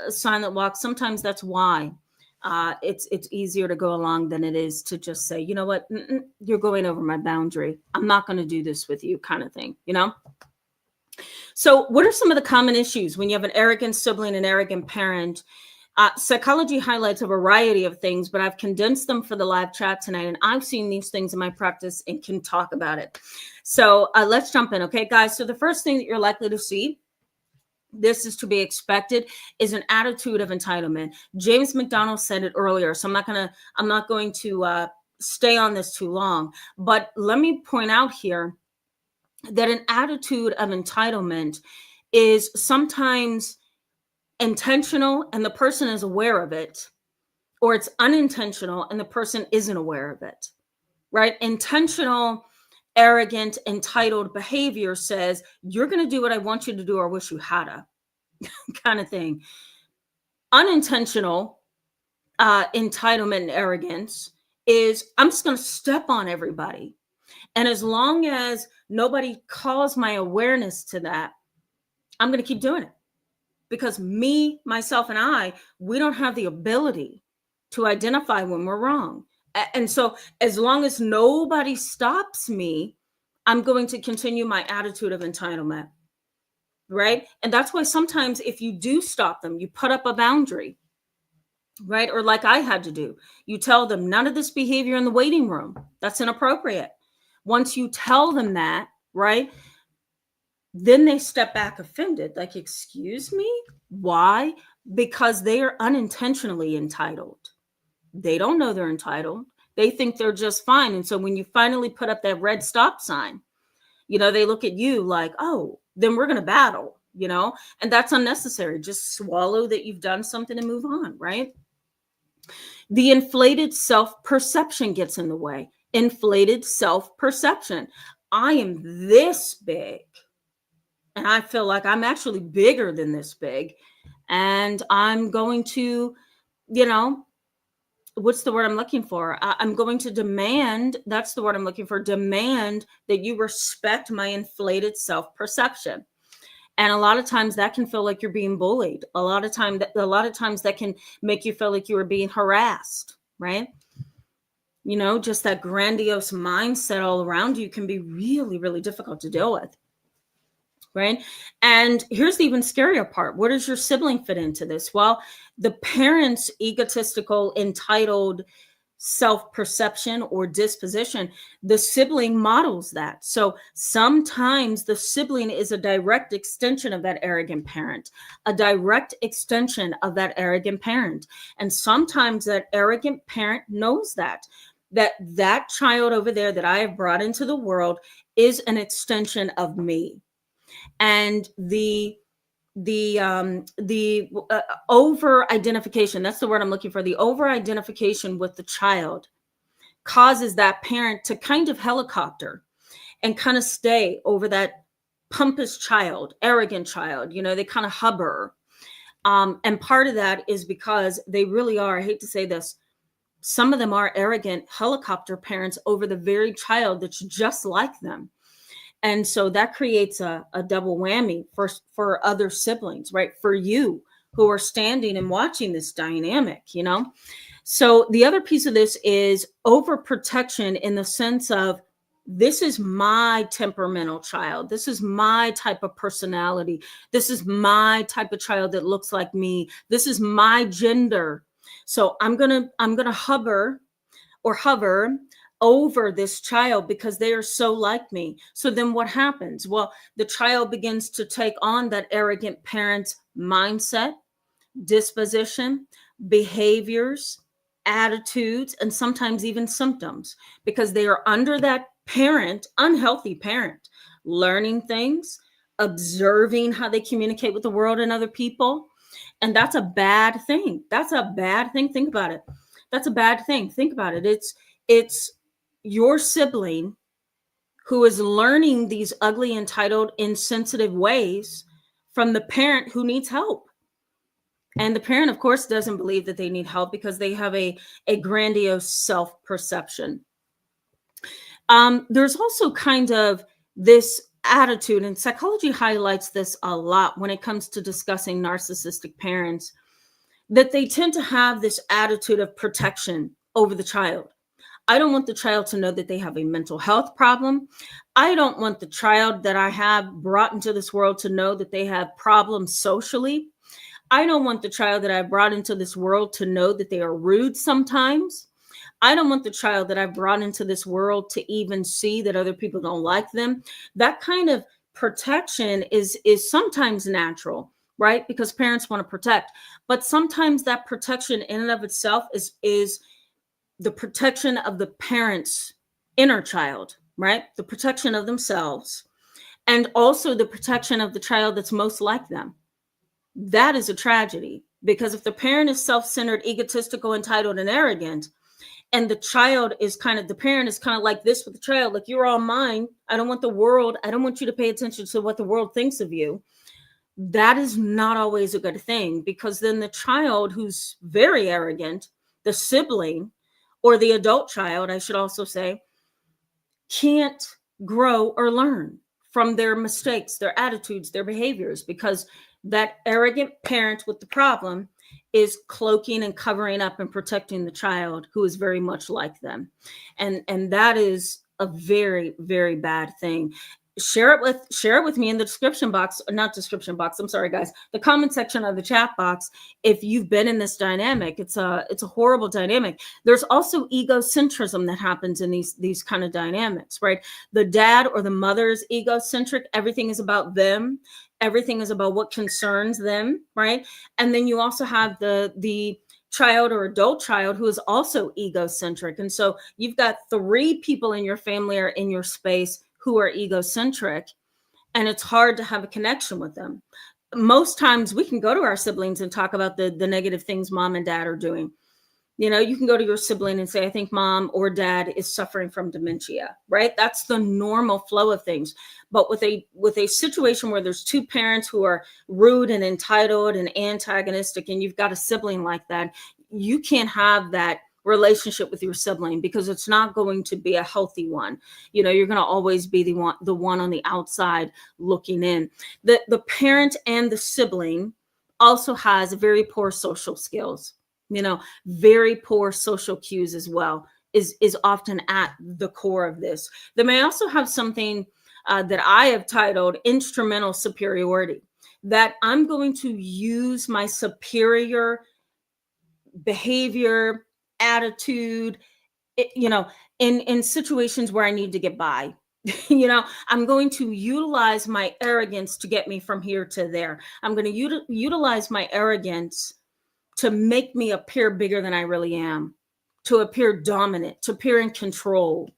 Silent Walk, sometimes that's why it's easier to go along than it is to just say, you know what, you're going over my boundary. I'm not going to do this with you, kind of thing, So what are some of the common issues when you have an arrogant sibling, an arrogant parent? Psychology highlights a variety of things, but I've condensed them for the live chat tonight, and I've seen these things in my practice and can talk about it. So let's jump in. Okay, guys. So the first thing that you're likely to see, this is to be expected, is an attitude of entitlement. James McDonald said it earlier, so I'm not going to stay on this too long, but let me point out here that an attitude of entitlement is sometimes intentional and the person is aware of it, or it's unintentional and the person isn't aware of it, right? Intentional, arrogant, entitled behavior says, you're going to do what I want you to do or wish you hadda, kind of thing. Unintentional entitlement and arrogance is, I'm just going to step on everybody. And as long as nobody calls my awareness to that, I'm going to keep doing it. because me, myself, and we don't have the ability to identify when we're wrong. And so as long as nobody stops me, I'm going to continue my attitude of entitlement, right? And that's why sometimes if you do stop them, you put up a boundary, right? Or like I had to do, you tell them none of this behavior in the waiting room. That's inappropriate. Once you tell them that, right? Then they step back offended, like, excuse me? Why? Because they are unintentionally entitled. They don't know they're entitled. They think they're just fine. And so when you finally put up that red stop sign, they look at you like, oh, then we're going to battle, and that's unnecessary. Just swallow that you've done something and move on, right? The inflated self-perception gets in the way. Inflated self-perception. I am this big, and I feel like I'm actually bigger than this big, and I'm going to, what's the word I'm looking for? I'm going to demand, that's the word I'm looking for, demand that you respect my inflated self-perception. And a lot of times that can feel like you're being bullied. A lot of times that can make you feel like you are being harassed, right? Just that grandiose mindset all around you can be really, really difficult to deal with. Right. And here's the even scarier part. Where does your sibling fit into this? Well, the parent's egotistical, entitled self-perception or disposition, the sibling models that. So sometimes the sibling is a direct extension of that arrogant parent, a direct extension of that arrogant parent. And sometimes that arrogant parent knows that child over there that I have brought into the world is an extension of me. And the over identification, that's the word I'm looking for, the over identification with the child causes that parent to kind of helicopter and kind of stay over that pompous child, arrogant child. They kind of hover. And part of that is because they really are, I hate to say this, some of them are arrogant helicopter parents over the very child that's just like them. And so that creates a double whammy for other siblings, right? For you who are standing and watching this dynamic, So the other piece of this is overprotection in the sense of, this is my temperamental child. This is my type of personality. This is my type of child that looks like me. This is my gender. So I'm gonna hover over this child because they are so like me. So then what happens? Well, the child begins to take on that arrogant parent's mindset, disposition, behaviors, attitudes, and sometimes even symptoms, because they are under that parent, unhealthy parent, learning things, observing how they communicate with the world and other people. And that's a bad thing. That's a bad thing. Think about it. That's a bad thing. Think about it. It's your sibling who is learning these ugly, entitled, insensitive ways from the parent who needs help. And the parent, of course, doesn't believe that they need help because they have a grandiose self-perception. There's also kind of this attitude, and psychology highlights this a lot when it comes to discussing narcissistic parents, that they tend to have this attitude of protection over the child. I don't want the child to know that they have a mental health problem. I don't want the child that I have brought into this world to know that they have problems socially. I don't want the child that I brought into this world to know that they are rude sometimes. I don't want the child that I've brought into this world to even see that other people don't like them. That kind of protection is sometimes natural, right? Because parents want to protect. But sometimes that protection in and of itself is the protection of the parent's inner child, right? The protection of themselves, and also the protection of the child that's most like them. That is a tragedy, because if the parent is self-centered, egotistical, entitled, and arrogant, and the parent is kind of like this with the child, like, you're all mine. I don't want you to pay attention to what the world thinks of you. That is not always a good thing, because then the child who's very arrogant, the sibling, or the adult child, I should also say, can't grow or learn from their mistakes, their attitudes, their behaviors, because That arrogant parent with the problem is cloaking and covering up and protecting the child who is very much like them. And that is a very, very bad thing. Share it with me in the description box, not description box, I'm sorry guys, the comment section of the chat box, if you've been in this dynamic. It's a horrible dynamic. There's also egocentrism that happens in these kind of dynamics, right? The dad or the mother is egocentric. Everything is about them. Everything is about what concerns them, right? And then you also have the child or adult child who is also egocentric. And so you've got 3 people in your family or in your space who are egocentric, and it's hard to have a connection with them. Most times we can go to our siblings and talk about the negative things mom and dad are doing. You can go to your sibling and say, I think mom or dad is suffering from dementia, right? That's the normal flow of things. But with a situation where there's 2 parents who are rude and entitled and antagonistic, and you've got a sibling like that, you can't have that relationship with your sibling, because it's not going to be a healthy one. You're going to always be the one on the outside looking in. The parent and the sibling also has very poor social skills. Very poor social cues as well is often at the core of this. They may also have something that I have titled instrumental superiority, that I'm going to use my superior behavior, attitude, in situations where I need to get by. I'm going to utilize my arrogance to get me from here to there. I'm going to utilize my arrogance to make me appear bigger than I really am, to appear dominant, to appear in control,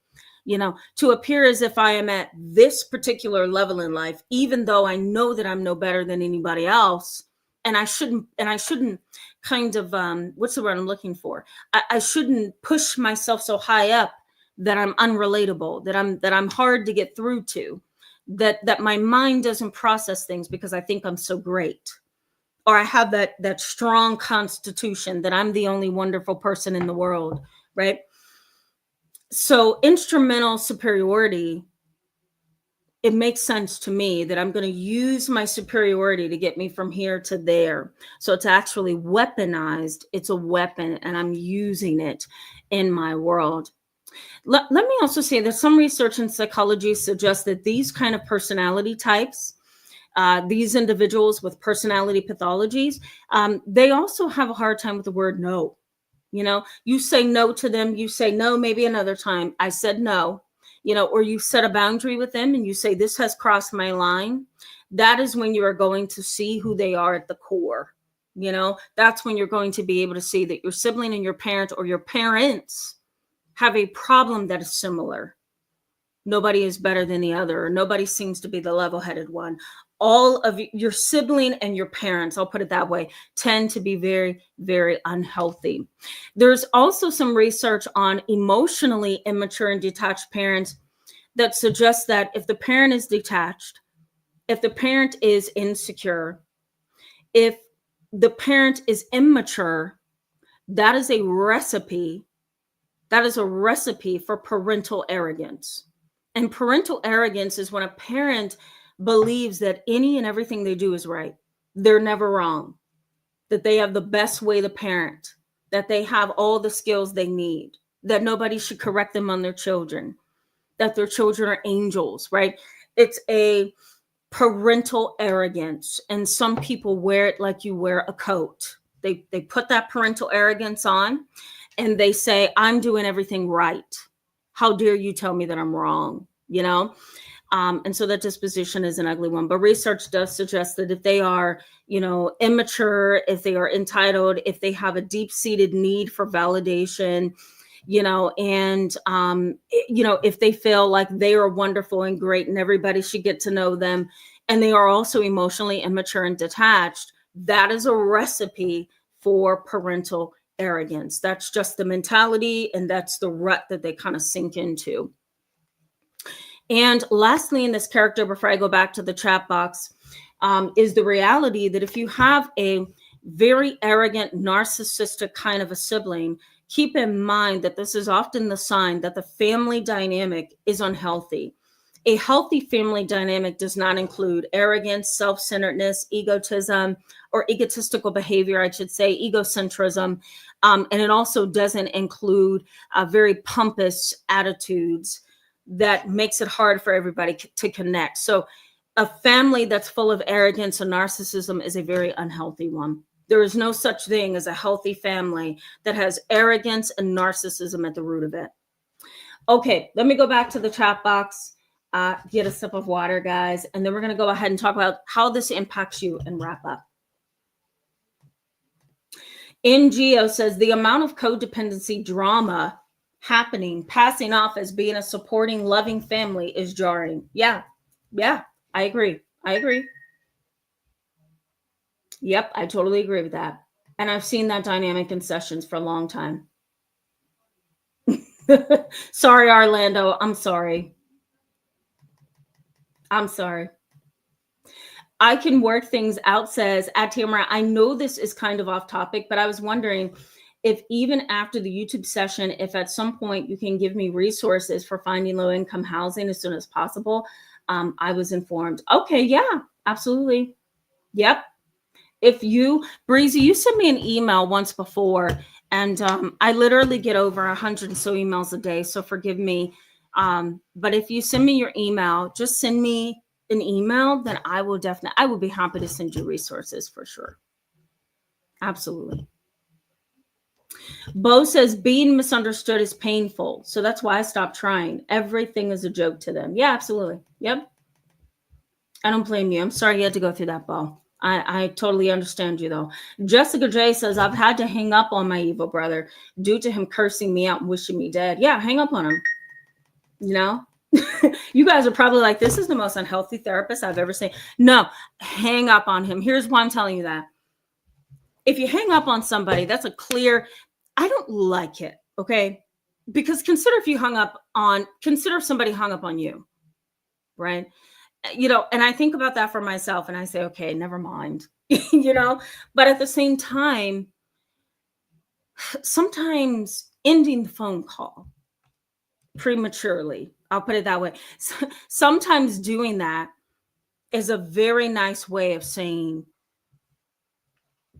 to appear as if I am at this particular level in life, even though I know that I'm no better than anybody else. And I shouldn't kind of, what's the word I'm looking for? I shouldn't push myself so high up that I'm unrelatable, that I'm hard to get through to, that my mind doesn't process things because I think I'm so great. Or I have that strong constitution, that I'm the only wonderful person in the world, right? So instrumental superiority, it makes sense to me that I'm going to use my superiority to get me from here to there. So it's actually weaponized. It's a weapon, and I'm using it in my world. Let me also say that some research in psychology suggests that these kind of personality types, these individuals with personality pathologies, they also have a hard time with the word no. You say no to them. You say no, maybe another time. I said no. Or you set a boundary with them and you say, this has crossed my line. That is when you are going to see who they are at the core. That's when you're going to be able to see that your sibling and your parent or your parents have a problem that is similar. Nobody is better than the other. Nobody seems to be the level-headed one. All of your sibling and your parents, I'll put it that way, tend to be very, very unhealthy. There's also some research on emotionally immature and detached parents that suggests that if the parent is detached, if the parent is insecure, if the parent is immature, that is a recipe. That is a recipe for parental arrogance. And parental arrogance is when a parent believes that any and everything they do is right. They're never wrong. That they have the best way to parent. That they have all the skills they need. That nobody should correct them on their children. That their children are angels, right? It's a parental arrogance. And some people wear it like you wear a coat. They put that parental arrogance on and they say, I'm doing everything right. How dare you tell me that I'm wrong, And so that disposition is an ugly one. But research does suggest that if they are, immature, if they are entitled, if they have a deep-seated need for validation, and, if they feel like they are wonderful and great and everybody should get to know them, and they are also emotionally immature and detached, that is a recipe for parental arrogance. That's just the mentality, and that's the rut that they kind of sink into. And lastly, in this character, before I go back to the chat box, is the reality that if you have a very arrogant, narcissistic kind of a sibling, keep in mind that this is often the sign that the family dynamic is unhealthy. A healthy family dynamic does not include arrogance, self-centeredness, egotism, or egotistical behavior, I should say, egocentrism. And it also doesn't include very pompous attitudes that makes it hard for everybody to connect. So a family that's full of arrogance and narcissism is a very unhealthy one. There is no such thing as a healthy family that has arrogance and narcissism at the root of it. Okay, let me go back to the chat box, get a sip of water, guys, and then we're going to go ahead and talk about how this impacts you and wrap up. NGO says the amount of codependency drama happening, passing off as being a supporting, loving family is jarring. Yeah, I agree. Yep, I totally agree with that. And I've seen that dynamic in sessions for a long time. Sorry, Orlando. I'm sorry. I can work things out, says Tamara. I know this is kind of off topic, but I was wondering if even after the YouTube session, if at some point you can give me resources for finding low-income housing as soon as possible. I was informed. Okay, yeah, absolutely. Yep. If you, Breezy, you sent me an email once before, and I literally get over 100 and so emails a day, so forgive me. But if you send me your email, just send me an email, then I will be happy to send you resources for sure. Absolutely. Bo says being misunderstood is painful, so that's why I stopped trying. Everything is a joke to them. Yeah, absolutely. Yep. I don't blame you. I'm sorry you had to go through that, Bo. I totally understand you, though. Jessica J says, I've had to hang up on my evil brother due to him cursing me out and wishing me dead. Yeah, hang up on him. You know? You guys are probably like, this is the most unhealthy therapist I've ever seen. No, hang up on him. Here's why I'm telling you that. If you hang up on somebody, that's a clear, I don't like it, okay? Because consider if somebody hung up on you, right? You know, and I think about that for myself and I say, okay, never mind, you know, but at the same time, sometimes ending the phone call prematurely, I'll put it that way. Sometimes doing that is a very nice way of saying,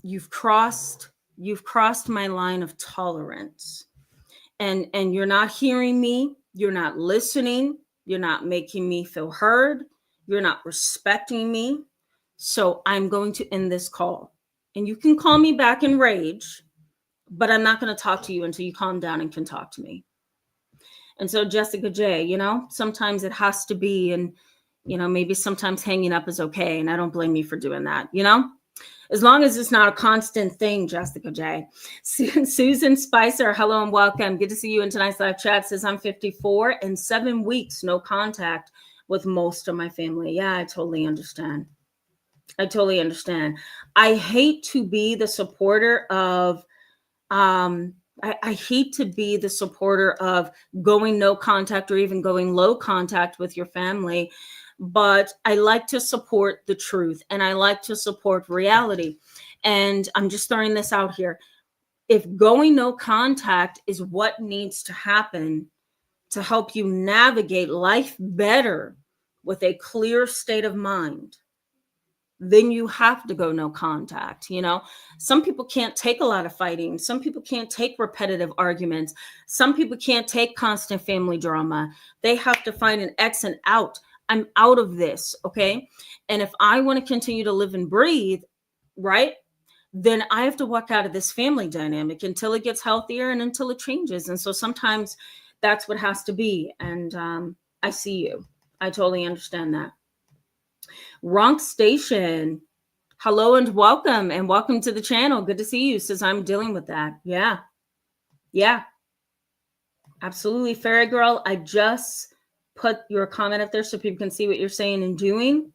you've crossed my line of tolerance, and you're not hearing me, you're not listening, you're not making me feel heard, you're not respecting me. So I'm going to end this call. And you can call me back in rage, but I'm not going to talk to you until you calm down and can talk to me. And so Jessica J, you know, sometimes it has to be, and, you know, maybe sometimes hanging up is okay. And I don't blame you for doing that, you know, as long as it's not a constant thing, Jessica J. Susan Spicer, hello and welcome. Good to see you in tonight's live chat. Says I'm 54 and 7 weeks, no contact with most of my family. Yeah, I totally understand. I hate to be the supporter of, I hate to be the supporter of going no contact or even going low contact with your family, but I like to support the truth and I like to support reality. And I'm just throwing this out here. If going no contact is what needs to happen to help you navigate life better with a clear state of mind, then you have to go no contact. You know, some people can't take a lot of fighting. Some people can't take repetitive arguments. Some people can't take constant family drama. They have to find an exit out. I'm out of this. Okay. And if I want to continue to live and breathe, right, then I have to walk out of this family dynamic until it gets healthier and until it changes. And so sometimes that's what has to be. And I see you. I totally understand that. Ronk Station, hello and welcome to the channel. Good to see you. Says I'm dealing with that. Yeah, absolutely. Fairy Girl, I just put your comment up there so people can see what you're saying and doing.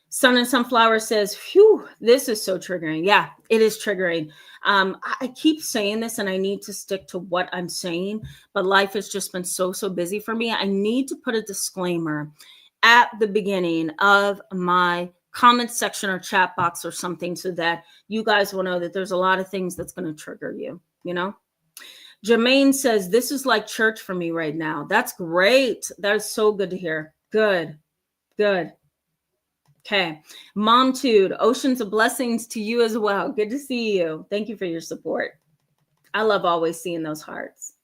Sun and Sunflower says, phew, this is so triggering. Yeah, it is triggering. I keep saying this and I need to stick to what I'm saying, but life has just been so busy for me. I need to put a disclaimer at the beginning of my comment section or chat box or something so that you guys will know that there's a lot of things that's going to trigger you, you know? Jermaine says, this is like church for me right now. That's great. That is so good to hear. Good. Good. Okay. Momtude, oceans of blessings to you as well. Good to see you. Thank you for your support. I love always seeing those hearts.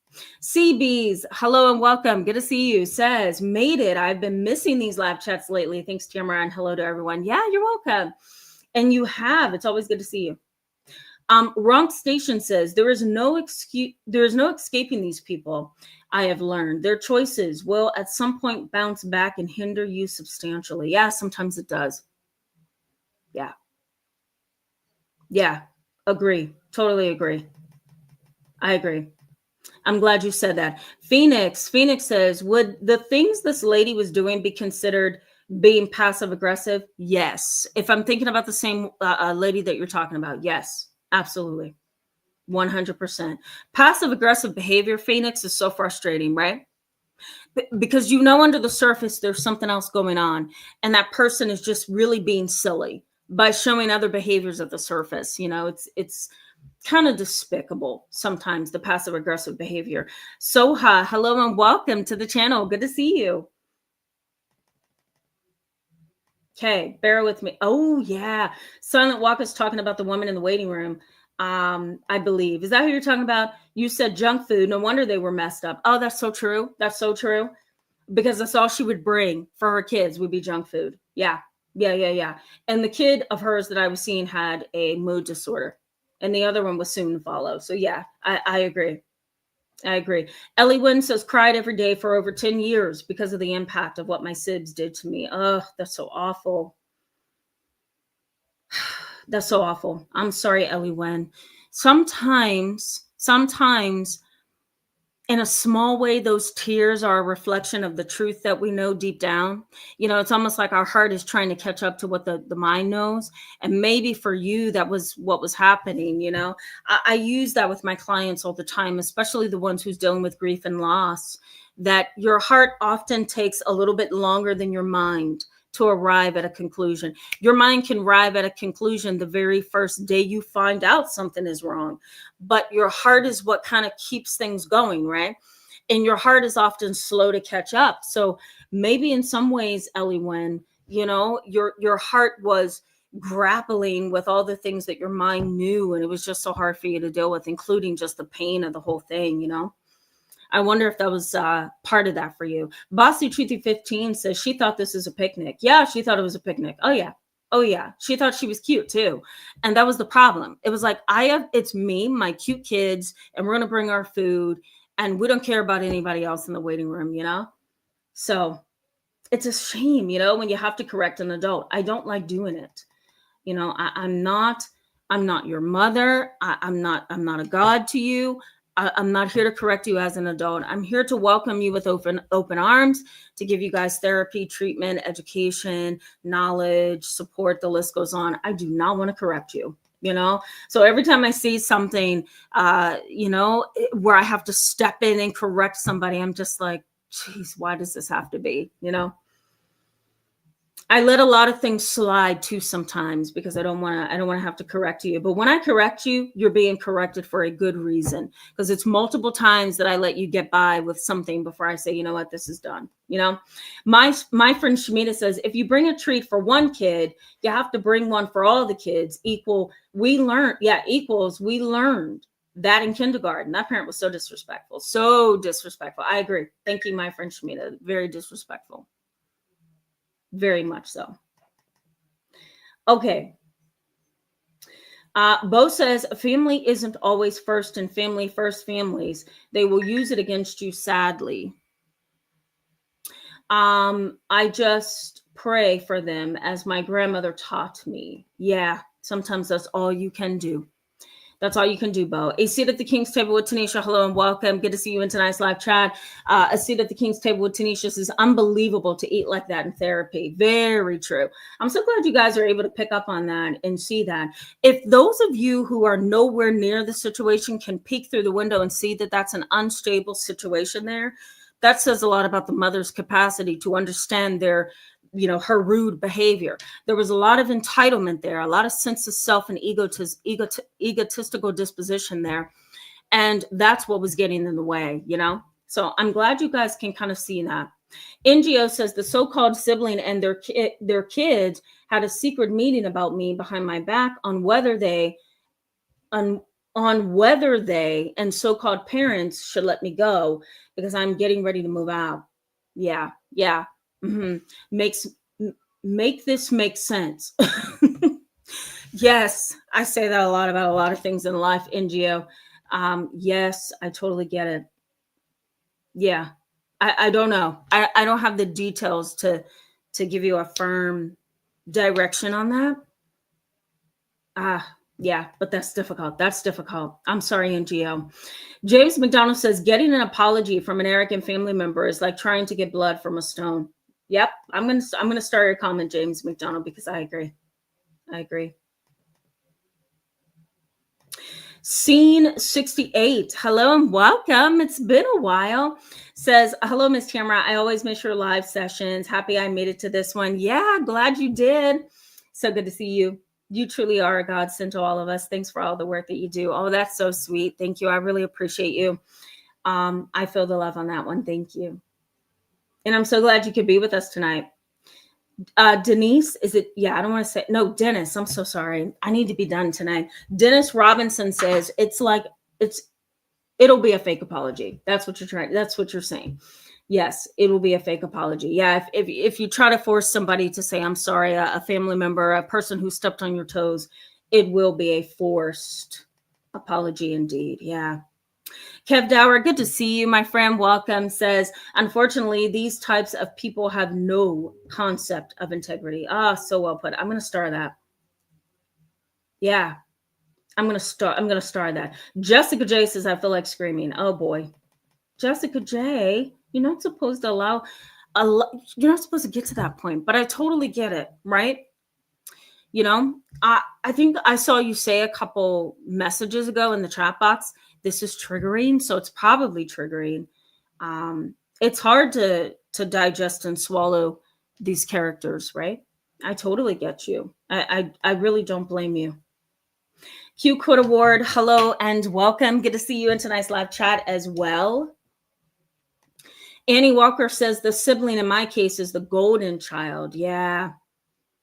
CBs, hello and welcome. Good to see you. Says, made it. I've been missing these live chats lately. Thanks, Tamara, and hello to everyone. Yeah, you're welcome. And you have. It's always good to see you. Wrong Station says, there is no escaping these people. I have learned their choices will at some point bounce back and hinder you substantially. Yeah, sometimes it does. Yeah. Yeah. Agree. Totally agree. I agree. I'm glad you said that. Phoenix says, would the things this lady was doing be considered being passive aggressive? Yes. If I'm thinking about the same lady that you're talking about, yes, absolutely. 100%. Passive aggressive behavior, Phoenix, is so frustrating, right? Because under the surface, there's something else going on. And that person is just really being silly by showing other behaviors at the surface. It's kind of despicable sometimes, the passive aggressive behavior. Soha, hello and welcome to the channel. Good to see you. Okay, bear with me. Oh yeah, Silent Walk is talking about the woman in the waiting room. I believe, is that who you're talking about? You said junk food. No wonder they were messed up. Oh, that's so true. That's so true. Because that's all she would bring for her kids would be junk food. Yeah. And the kid of hers that I was seeing had a mood disorder, and the other one was soon to follow. So yeah, I agree. Ellie Wynn says, cried every day for over 10 years because of the impact of what my sibs did to me. Oh, that's so awful. That's so awful. I'm sorry, Ellie Wynn. Sometimes in a small way, those tears are a reflection of the truth that we know deep down. It's almost like our heart is trying to catch up to what the mind knows. And maybe for you, that was what was happening. I use that with my clients all the time, especially the ones who's dealing with grief and loss, that your heart often takes a little bit longer than your mind to arrive at a conclusion. Your mind can arrive at a conclusion the very first day you find out something is wrong, but your heart is what kind of keeps things going, right? And your heart is often slow to catch up. So maybe in some ways, Ellie, when your heart was grappling with all the things that your mind knew, and it was just so hard for you to deal with, including just the pain of the whole thing. I wonder if that was part of that for you. Bossy Truthy 15 says she thought this is a picnic. Yeah, she thought it was a picnic. Oh yeah. She thought she was cute too. And that was the problem. It was like, it's me, my cute kids, and we're going to bring our food, and we don't care about anybody else in the waiting room, So it's a shame, when you have to correct an adult. I don't like doing it. I'm not your mother. I'm not a god to you. I'm not here to correct you as an adult. I'm here to welcome you with open arms, to give you guys therapy, treatment, education, knowledge, support. The list goes on. I do not want to correct you, So every time I see something, where I have to step in and correct somebody, I'm just like, geez, why does this have to be, I let a lot of things slide too sometimes because I don't want to have to correct you. But when I correct you, you're being corrected for a good reason, because it's multiple times that I let you get by with something before I say, you know what, this is done. My friend Shamita says, if you bring a treat for one kid, you have to bring one for all the kids. Equals. We learned that in kindergarten. That parent was so disrespectful. I agree. Thank you, my friend Shamita. Very disrespectful. Very much so. Okay. Bo says, family isn't always first, and family first families, they will use it against you, sadly. I just pray for them as my grandmother taught me. Yeah, sometimes that's all you can do. That's all you can do, Bo. A seat at the King's Table with Tanisha. Hello and welcome. Good to see you in tonight's live chat. A seat at the King's Table with Tanisha is unbelievable to eat like that in therapy. Very true. I'm so glad you guys are able to pick up on that and see that. If those of you who are nowhere near the situation can peek through the window and see that that's an unstable situation there, that says a lot about the mother's capacity to understand her rude behavior. There was a lot of entitlement there, a lot of sense of self and egotistical disposition there. And that's what was getting in the way, So I'm glad you guys can kind of see that. NGO says the so-called sibling and their kids had a secret meeting about me behind my back on whether they on whether they and so-called parents should let me go because I'm getting ready to move out. Yeah, yeah. hmm Makes make this make sense. Yes, I say that a lot about a lot of things in life, NGO. Yes, I totally get it. Yeah. I don't know. I don't have the details to give you a firm direction on that. Yeah, but that's difficult. That's difficult. I'm sorry, NGO. James McDonald says getting an apology from an arrogant family member is like trying to get blood from a stone. Yep, I'm gonna start your comment, James McDonald, because I agree. I agree. Scene 68. Hello and welcome. It's been a while. Says, hello, Miss Tamara. I always miss your live sessions. Happy I made it to this one. Yeah, glad you did. So good to see you. You truly are a godsend to all of us. Thanks for all the work that you do. Oh, that's so sweet. Thank you. I really appreciate you. I feel the love on that one. Thank you. And I'm so glad you could be with us tonight. Denise, is it? Yeah, I don't want to say no. Dennis, I'm so sorry. I need to be done tonight. Dennis Robinson says it'll be a fake apology. That's what you're trying. That's what you're saying. Yes, it will be a fake apology. Yeah, if you try to force somebody to say I'm sorry, a family member, a person who stepped on your toes, it will be a forced apology indeed. Yeah. Kev Dower, good to see you, my friend. Welcome. Says, unfortunately, these types of people have no concept of integrity. So well put. I'm going to star that. Yeah, I'm going to star that. Jessica J says, I feel like screaming. Oh boy, Jessica J, you're not supposed to you're not supposed to get to that point, but I totally get it, right? You know, I think I saw you say a couple messages ago in the chat box, this is triggering. So it's probably triggering. It's hard to digest and swallow these characters, right? I totally get you. I really don't blame you. Q Quote Award, hello and welcome. Good to see you in tonight's live chat as well. Annie Walker says the sibling in my case is the golden child. Yeah.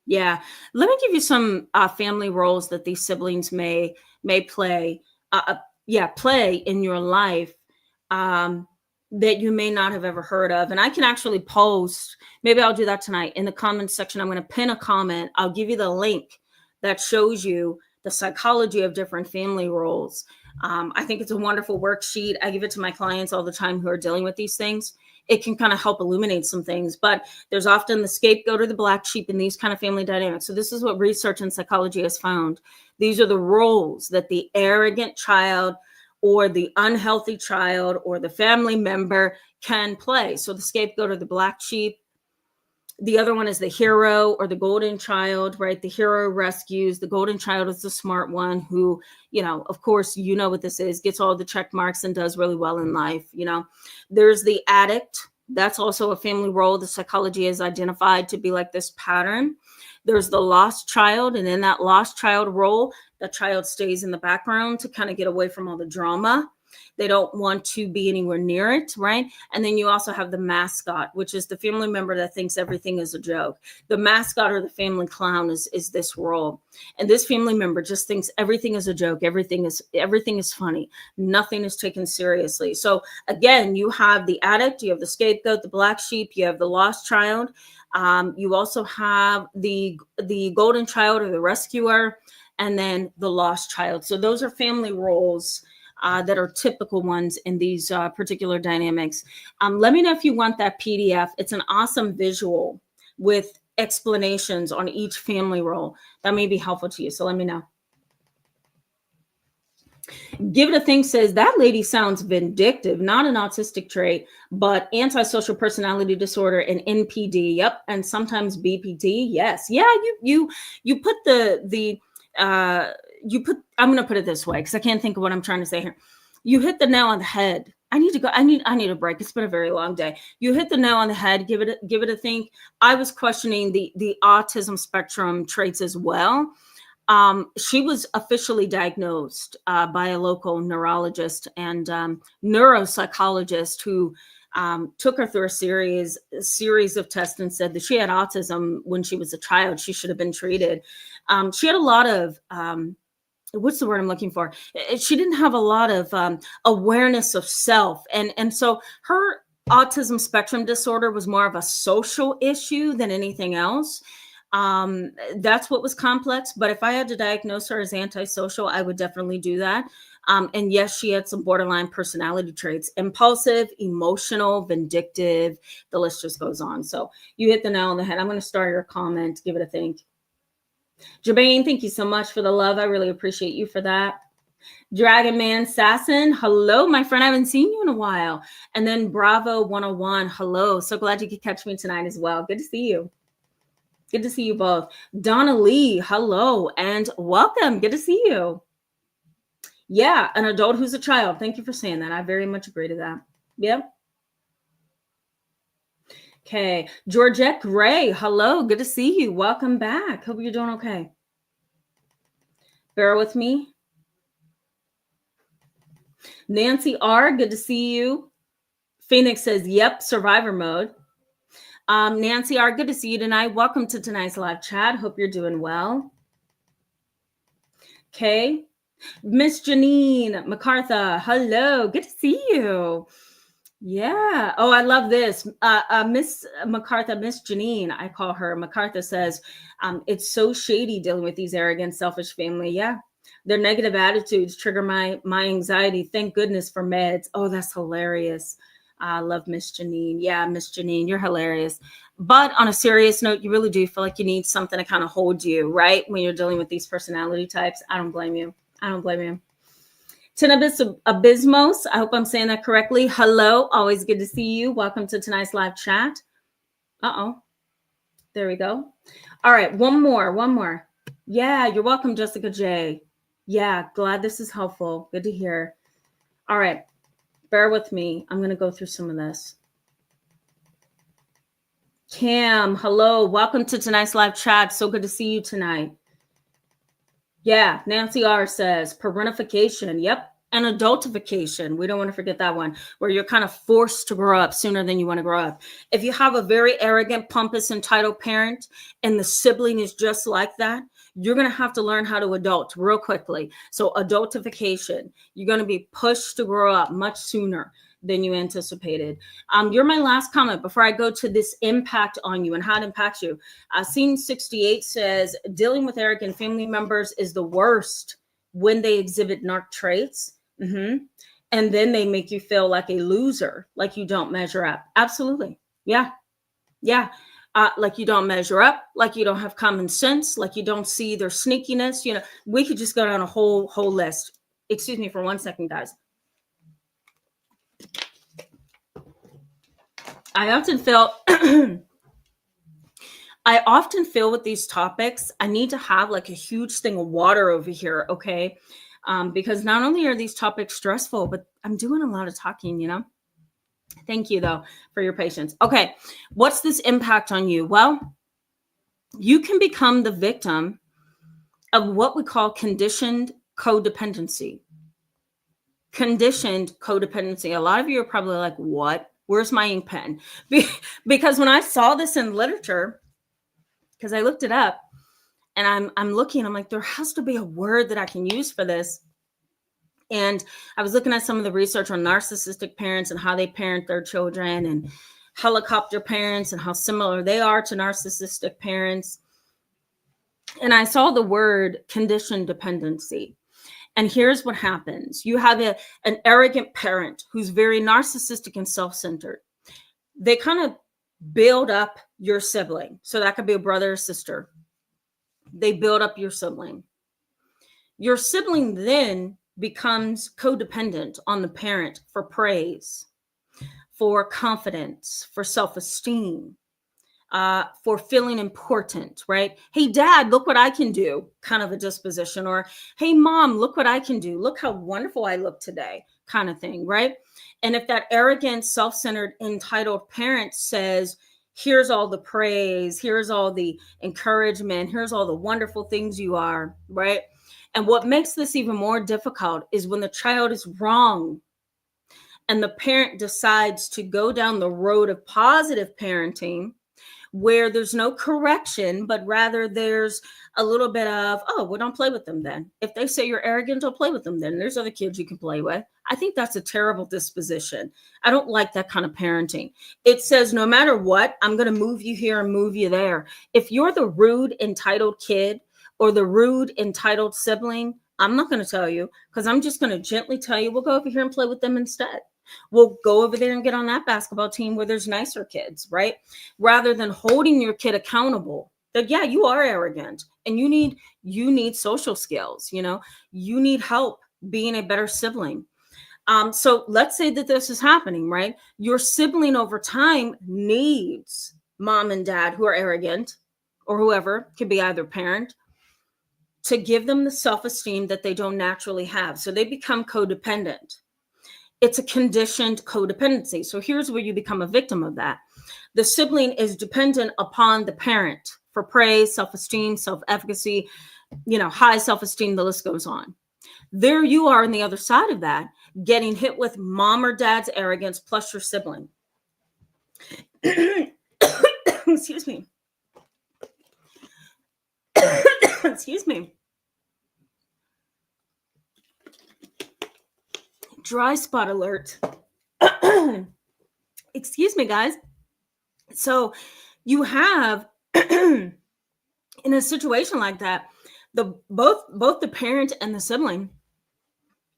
Yeah. Let me give you some family roles that these siblings may play. Play in your life that you may not have ever heard of. And I can actually post, maybe I'll do that tonight in the comments section. I'm going to pin a comment. I'll give you the link that shows you the psychology of different family roles. I think it's a wonderful worksheet. I give it to my clients all the time who are dealing with these things. It can kind of help illuminate some things, but there's often the scapegoat or the black sheep in these kind of family dynamics. So this is what research in psychology has found. These are the roles that the arrogant child or the unhealthy child or the family member can play. So the scapegoat or the black sheep. The other one is the hero or the golden child, right? The hero rescues. The golden child is the smart one who, of course, you know what this is, gets all the check marks and does really well in life. There's the addict. That's also a family role. The psychology has identified to be like this pattern. There's the lost child. And in that lost child role, the child stays in the background to kind of get away from all the drama. They don't want to be anywhere near it, right? And then you also have the mascot, which is the family member that thinks everything is a joke. The mascot or the family clown is this role. And this family member just thinks everything is a joke. Everything is funny. Nothing is taken seriously. So again, you have the addict, you have the scapegoat, the black sheep, you have the lost child. You also have the golden child or the rescuer, and then the lost child. So those are family roles that are typical ones in these particular dynamics. Let me know if you want that PDF. It's an awesome visual with explanations on each family role. That may be helpful to you. So let me know. Give It a Think says that lady sounds vindictive, not an autistic trait, but antisocial personality disorder and NPD. Yep. And sometimes BPD. Yes. Yeah. You put I'm going to put it this way, because I can't think of what I'm trying to say here. You hit the nail on the head. I need to go. I need a break. It's been a very long day. You hit the nail on the head. Give it a think. I was questioning the autism spectrum traits as well. She was officially diagnosed by a local neurologist and neuropsychologist who took her through a series of tests and said that she had autism when she was a child. She should have been treated. She had a lot of what's the word I'm looking for? She didn't have a lot of awareness of self, and so her autism spectrum disorder was more of a social issue than anything else. That's what was complex. But if I had to diagnose her as antisocial, I would definitely do that. And yes, she had some borderline personality traits: impulsive, emotional, vindictive. The list just goes on. So you hit the nail on the head. I'm going to start your comment. Give it a think. Jabane, thank you so much for the love. I really appreciate you for that. Dragon Man Sasson, hello, my friend. I haven't seen you in a while. And then Bravo 101, hello. So glad you could catch me tonight as well. Good to see you. Good to see you both. Donna Lee, hello and welcome. Good to see you. Yeah, an adult who's a child. Thank you for saying that. I very much agree to that. Yep. Okay. Georgette Gray, hello. Good to see you. Welcome back. Hope you're doing okay. Bear with me. Nancy R, good to see you. Phoenix says, yep, survivor mode. Nancy R, good to see you tonight. Welcome to tonight's live chat. Hope you're doing well. Okay. Miss Janine MacArthur, hello. Good to see you. Yeah. Oh, I love this. Miss MacArthur, Miss Janine, I call her. MacArthur says, it's so shady dealing with these arrogant, selfish family. Yeah. Their negative attitudes trigger my anxiety. Thank goodness for meds. Oh, that's hilarious. I love Miss Janine. Yeah, Miss Janine, you're hilarious. But on a serious note, you really do feel like you need something to kind of hold you, right? When you're dealing with these personality types. I don't blame you. I don't blame you. Tinabis Abysmos, I hope I'm saying that correctly. Hello, always good to see you. Welcome to tonight's live chat. Uh-oh. There we go. All right, one more. Yeah, you're welcome, Jessica J. Yeah, glad this is helpful. Good to hear. All right, bear with me. I'm going to go through some of this. Cam, hello. Welcome to tonight's live chat. So good to see you tonight. Yeah, Nancy R says parentification. Yep. And adultification. We don't want to forget that one, where you're kind of forced to grow up sooner than you want to grow up. If you have a very arrogant, pompous, entitled parent and the sibling is just like that, you're going to have to learn how to adult real quickly. So adultification, you're going to be pushed to grow up much sooner than you anticipated. You're my last comment before I go to this impact on you and how it impacts you. Scene 68 says, dealing with arrogant family members is the worst when they exhibit narc traits. And then they make you feel like a loser, like you don't measure up. Absolutely. Yeah. Like you don't measure up, like you don't have common sense, like you don't see their sneakiness. You know, we could just go down a whole list. Excuse me for 1 second, guys. I often feel with these topics, I need to have like a huge thing of water over here. Okay. Because not only are these topics stressful, but I'm doing a lot of talking, you know. Thank you though for your patience. Okay. What's this impact on you? Well, you can become the victim of what we call conditioned codependency. Conditioned codependency. A lot of you are probably like, what? Where's my ink pen? Because when I saw this in literature, because I looked it up, and I'm looking, I'm like, there has to be a word that I can use for this. And I was looking at some of the research on narcissistic parents and how they parent their children, and helicopter parents and how similar they are to narcissistic parents. And I saw the word conditioned dependency. And here's what happens. You have an arrogant parent who's very narcissistic and self-centered. They kind of build up your sibling. So that could be a brother or sister. They build up your sibling. Your sibling then becomes codependent on the parent for praise, for confidence, for self-esteem, for feeling important, right? Hey, dad, look what I can do, kind of a disposition. Or, hey, mom, look what I can do. Look how wonderful I look today, kind of thing, right? And if that arrogant, self-centered, entitled parent says, here's all the praise, here's all the encouragement, here's all the wonderful things you are, right? And what makes this even more difficult is when the child is wrong and the parent decides to go down the road of positive parenting, where there's no correction, but rather there's a little bit of, oh, well, don't play with them then. If they say you're arrogant, don't play with them then. There's other kids you can play with. I think that's a terrible disposition. I don't like that kind of parenting. It says, no matter what, I'm going to move you here and move you there. If you're the rude, entitled kid or the rude, entitled sibling, I'm not going to tell you, because I'm just going to gently tell you, we'll go over here and play with them instead. We'll go over there and get on that basketball team where there's nicer kids, right? Rather than holding your kid accountable that, yeah, you are arrogant and you need social skills, you need help being a better sibling. So let's say that this is happening, right? Your sibling over time needs mom and dad who are arrogant, or whoever, could be either parent, to give them the self-esteem that they don't naturally have. So they become codependent. It's a conditioned codependency. So here's where you become a victim of that. The sibling is dependent upon the parent for praise, self-esteem, self-efficacy, high self-esteem, the list goes on. There you are on the other side of that, getting hit with mom or dad's arrogance plus your sibling. Excuse me. Excuse me. Dry spot alert. Excuse me, guys. So you have, in a situation like that, both the parent and the sibling,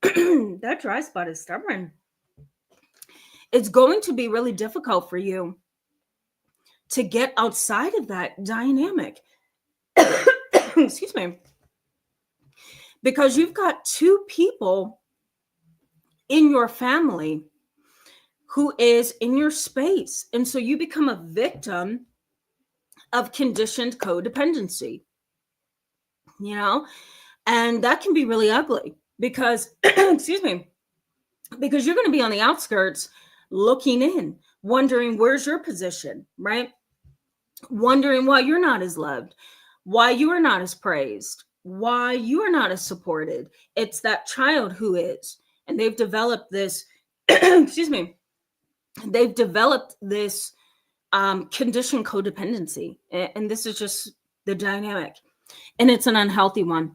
that dry spot is stubborn. It's going to be really difficult for you to get outside of that dynamic. Excuse me. Because you've got two people in your family who is in your space. And so you become a victim of conditioned codependency, and that can be really ugly because, excuse me, because you're going to be on the outskirts looking in, wondering where's your position, right? Wondering why you're not as loved, why you are not as praised, why you are not as supported. It's that child who is. And they've developed this, excuse me, they've developed this conditioned codependency. And this is just the dynamic. And it's an unhealthy one.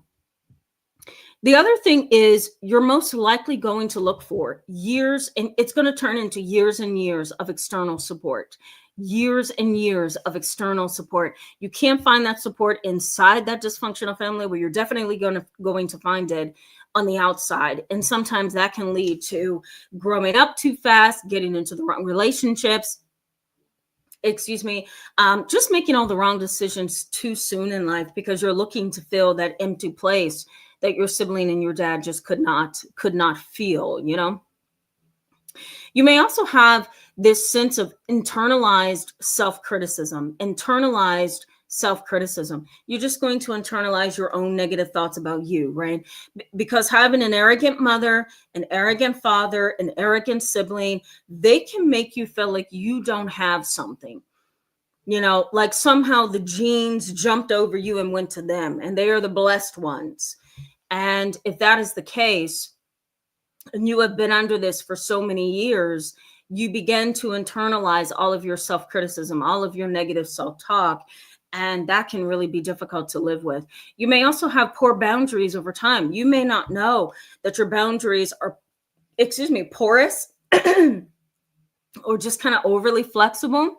The other thing is you're most likely going to look for years, and it's going to turn into years and years of external support. Years and years of external support. You can't find that support inside that dysfunctional family, where you're definitely going to find it on the outside. And sometimes that can lead to growing up too fast, getting into the wrong relationships, just making all the wrong decisions too soon in life because you're looking to fill that empty place that your sibling and your dad just could not feel, You may also have this sense of internalized self-criticism. You're just going to internalize your own negative thoughts about you, right? Because having an arrogant mother, an arrogant father, an arrogant sibling, they can make you feel like you don't have something. Like somehow the genes jumped over you and went to them, and they are the blessed ones. And if that is the case, and you have been under this for so many years, you begin to internalize all of your self-criticism, all of your negative self-talk, and that can really be difficult to live with. You may also have poor boundaries over time. You may not know that your boundaries are, porous or just kind of overly flexible,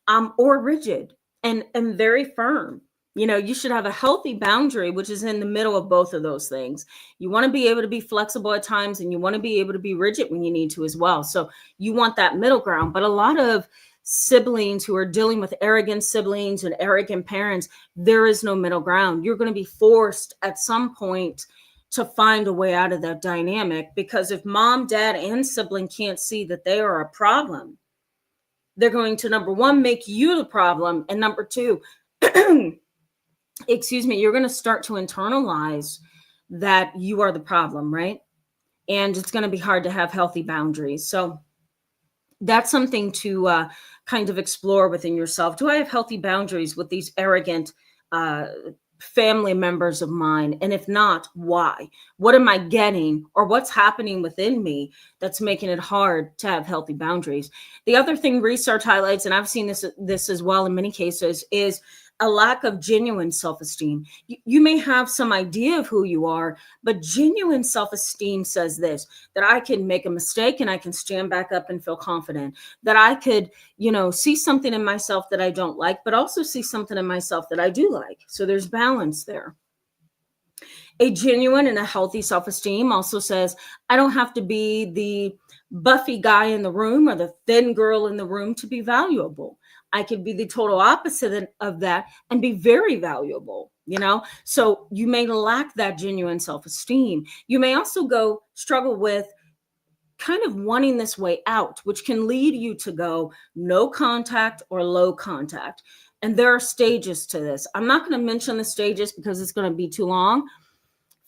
or rigid and very firm. You should have a healthy boundary, which is in the middle of both of those things. You want to be able to be flexible at times, and you want to be able to be rigid when you need to as well. So you want that middle ground. But a lot of siblings who are dealing with arrogant siblings and arrogant parents, there is no middle ground. You're going to be forced at some point to find a way out of that dynamic, because if mom, dad, and sibling can't see that they are a problem, they're going to, number one, make you the problem. And number two, you're going to start to internalize that you are the problem, right? And it's going to be hard to have healthy boundaries. So that's something to kind of explore within yourself. Do I have healthy boundaries with these arrogant family members of mine? And if not, why? What am I getting, or what's happening within me that's making it hard to have healthy boundaries? The other thing research highlights, and I've seen this as well in many cases, is a lack of genuine self-esteem. You may have some idea of who you are, but genuine self-esteem says this: that I can make a mistake and I can stand back up and feel confident, that I could, see something in myself that I don't like, but also see something in myself that I do like. So there's balance there. A genuine and a healthy self-esteem also says, I don't have to be the buffy guy in the room or the thin girl in the room to be valuable. I could be the total opposite of that and be very valuable, So you may lack that genuine self-esteem. You may also struggle with kind of wanting this way out, which can lead you to go no contact or low contact. And there are stages to this. I'm not going to mention the stages because it's going to be too long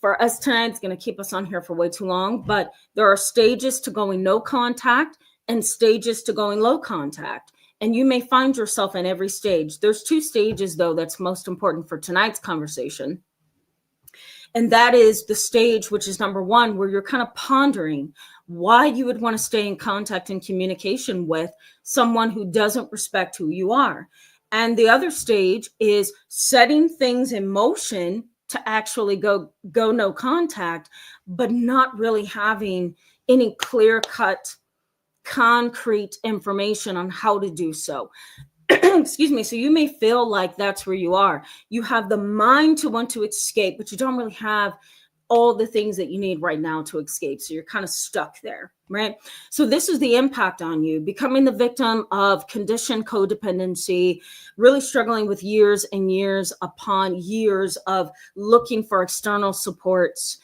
for us tonight. It's going to keep us on here for way too long, but there are stages to going no contact and stages to going low contact. And you may find yourself in every stage. There's 2 stages, though, that's most important for tonight's conversation. And that is the stage, which is number 1, where you're kind of pondering why you would want to stay in contact and communication with someone who doesn't respect who you are. And the other stage is setting things in motion to actually go no contact, but not really having any clear-cut, concrete information on how to do so. Excuse me. So you may feel like that's where you are. You have the mind to want to escape, but you don't really have all the things that you need right now to escape. So you're kind of stuck there, right? So this is the impact on you: becoming the victim of conditioned codependency, really struggling with years and years upon years of looking for external supports,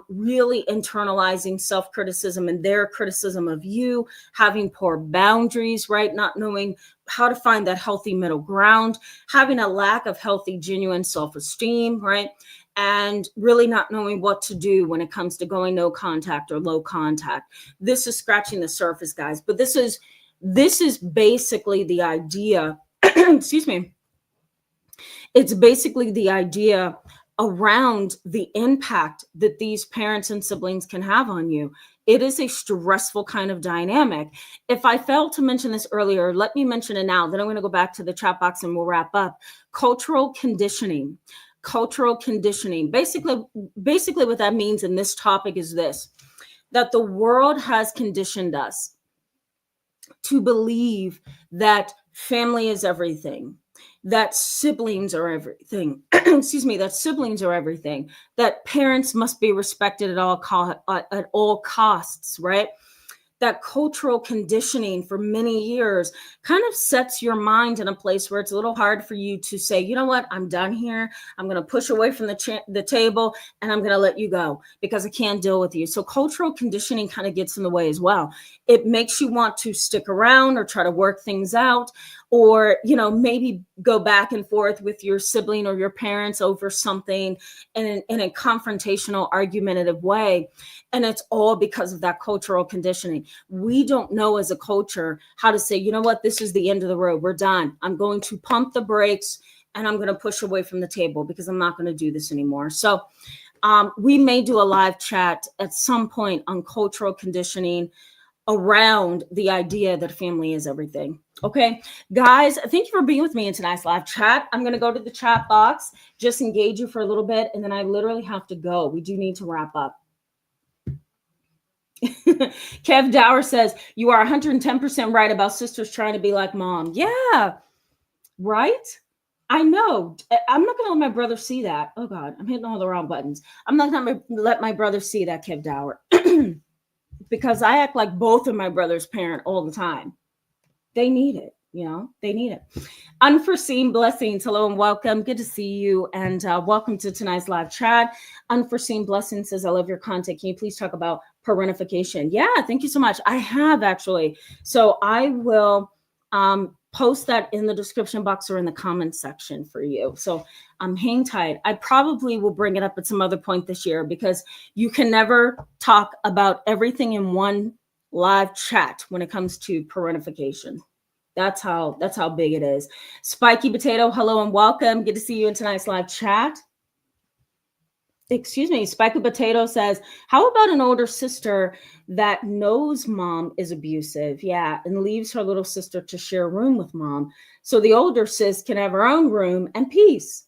really internalizing self-criticism and their criticism of you, having poor boundaries, right? Not knowing how to find that healthy middle ground, having a lack of healthy, genuine self-esteem, right? And really not knowing what to do when it comes to going no contact or low contact. This is scratching the surface, guys, but this is basically the idea. Excuse me. It's basically the idea around the impact that these parents and siblings can have on you. It is a stressful kind of dynamic. If I failed to mention this earlier, let me mention it now. Then I'm going to go back to the chat box and we'll wrap up. Cultural conditioning. Cultural conditioning. Basically what that means in this topic is this: that the world has conditioned us to believe that family is everything, that siblings are everything. Excuse me, that siblings are everything, that parents must be respected at all costs, right? That cultural conditioning for many years kind of sets your mind in a place where it's a little hard for you to say, you know what, I'm done here. I'm going to push away from the table and I'm going to let you go because I can't deal with you. So cultural conditioning kind of gets in the way as well. It makes you want to stick around or try to work things out, or, maybe go back and forth with your sibling or your parents over something in a confrontational, argumentative way. And it's all because of that cultural conditioning. We don't know as a culture how to say, you know what, this is the end of the road. We're done. I'm going to pump the brakes and I'm going to push away from the table because I'm not going to do this anymore. So we may do a live chat at some point on cultural conditioning around the idea that family is everything. Okay, guys, thank you for being with me in tonight's live chat. I'm going to go to the chat box, just engage you for a little bit, and then I literally have to go. We do need to wrap up. Kev Dower says, you are 110% right about sisters trying to be like mom. Yeah, right? I know. I'm not going to let my brother see that. Oh, God, I'm hitting all the wrong buttons. I'm not going to let my brother see that, Kev Dower. Because I act like both of my brother's parent all the time. They need it, they need it. Unforeseen blessings. Hello and welcome. Good to see you. And welcome to tonight's live chat. Unforeseen blessings says, I love your content. Can you please talk about parentification? Yeah, thank you so much. I have actually. So I will post that in the description box or in the comments section for you. So hang tight. I probably will bring it up at some other point this year because you can never talk about everything in one live chat when it comes to parentification. That's how big it is. Spiky Potato, hello and welcome. Good to see you in tonight's live chat. Excuse me. Spiky Potato says, how about an older sister that knows mom is abusive? Yeah, and leaves her little sister to share a room with mom. So the older sis can have her own room and peace,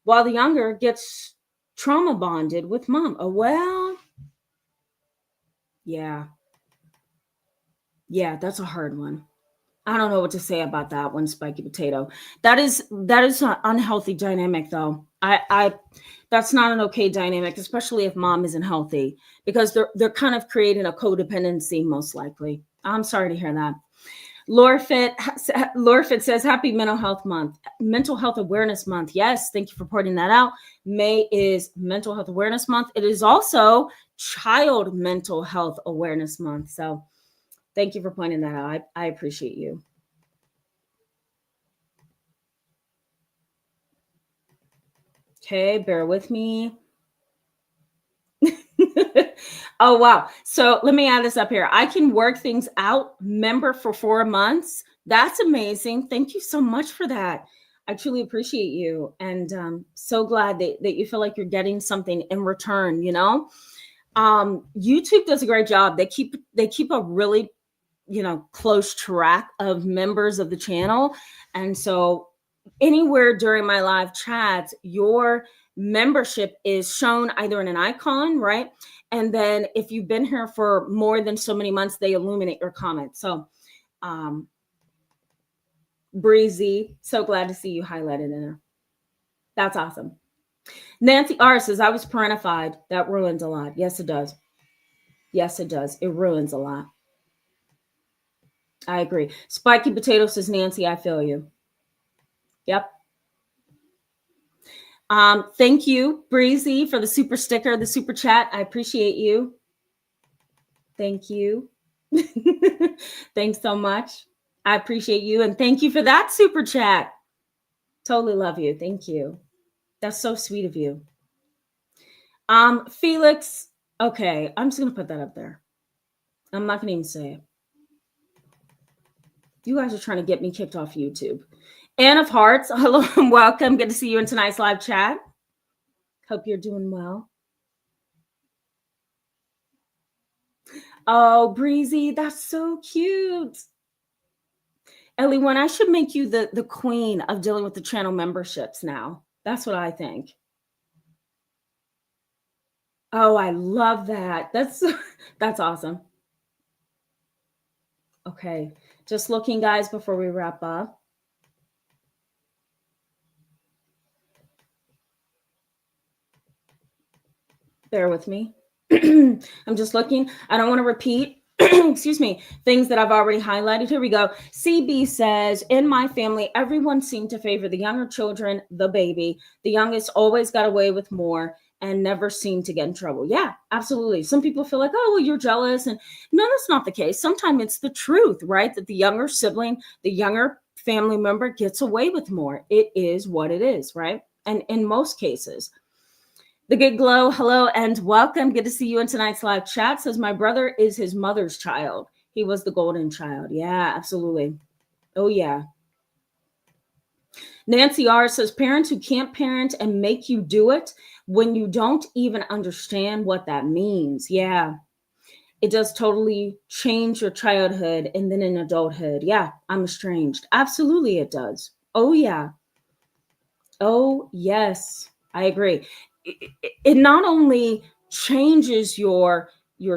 while the younger gets trauma bonded with mom. Oh, well, yeah. Yeah, that's a hard one. I don't know what to say about that one, Spiky Potato. That is an unhealthy dynamic, though. I that's not an okay dynamic, especially if mom isn't healthy, because they're kind of creating a codependency, most likely. I'm sorry to hear that. Lorefit says, Happy Mental Health Awareness Month. Yes, thank you for pointing that out. May is Mental Health Awareness Month. It is also Child Mental Health Awareness Month. So thank you for pointing that out. I appreciate you. Okay, bear with me. Oh, wow. So let me add this up here. I can work things out, member for 4 months. That's amazing. Thank you so much for that. I truly appreciate you. And so glad that you feel like you're getting something in return, YouTube does a great job. They keep a really, close track of members of the channel. And so anywhere during my live chats, your membership is shown either in an icon, right? And then if you've been here for more than so many months, they illuminate your comments. So Breezy, so glad to see you highlighted in there. That's awesome. Nancy R says, I was parentified. That ruins a lot. Yes, it does. Yes, it does. It ruins a lot. I agree. Spiky Potato says, Nancy, I feel you. Yep. Thank you, Breezy, for the super sticker, the super chat. I appreciate you. Thank you. Thanks so much. I appreciate you. And thank you for that super chat. Totally love you. Thank you. That's so sweet of you. Felix. Okay, I'm just going to put that up there. I'm not going to even say it. You guys are trying to get me kicked off YouTube. Anne of Hearts, hello and welcome. Good to see you in tonight's live chat. Hope you're doing well. Oh, Breezy, that's so cute. Ellie, when I should make you the queen of dealing with the channel memberships now. That's what I think. Oh, I love that. That's awesome. Okay, just looking, guys, before we wrap up. Bear with me. I'm just looking. I don't want to repeat, excuse me, things that I've already highlighted. Here we go. CB says, in my family, everyone seemed to favor the younger children, the baby. The youngest always got away with more and never seemed to get in trouble. Yeah, absolutely. Some people feel like, oh, well, you're jealous. And no, that's not the case. Sometimes it's the truth, right? That the younger sibling, the younger family member gets away with more. It is what it is, right? And in most cases. The Good Glow, hello and welcome. Good to see you in tonight's live chat. Says, my brother is his mother's child. He was the golden child. Yeah, absolutely. Oh, yeah. Nancy R says, parents who can't parent and make you do it when you don't even understand what that means. Yeah. It does totally change your childhood and then in adulthood. Yeah, I'm estranged. Absolutely, it does. Oh, yeah. Oh, yes. I agree. It not only changes your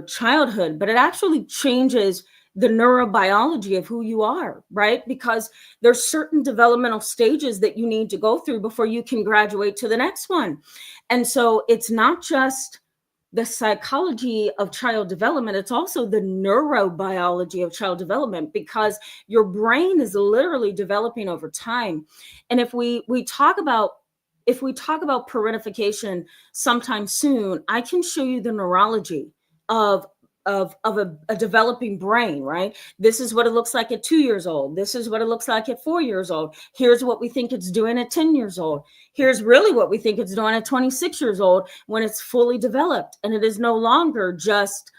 childhood, but it actually changes the neurobiology of who you are, right? Because there's certain developmental stages that you need to go through before you can graduate to the next one. And so it's not just the psychology of child development, it's also the neurobiology of child development, because your brain is literally developing over time. And if we talk about parentification sometime soon, I can show you the neurology of a developing brain, right? This is what it looks like at 2 years old. This is what it looks like at 4 years old. Here's what we think it's doing at 10 years old. Here's really what we think it's doing at 26 years old when it's fully developed. And it is no longer just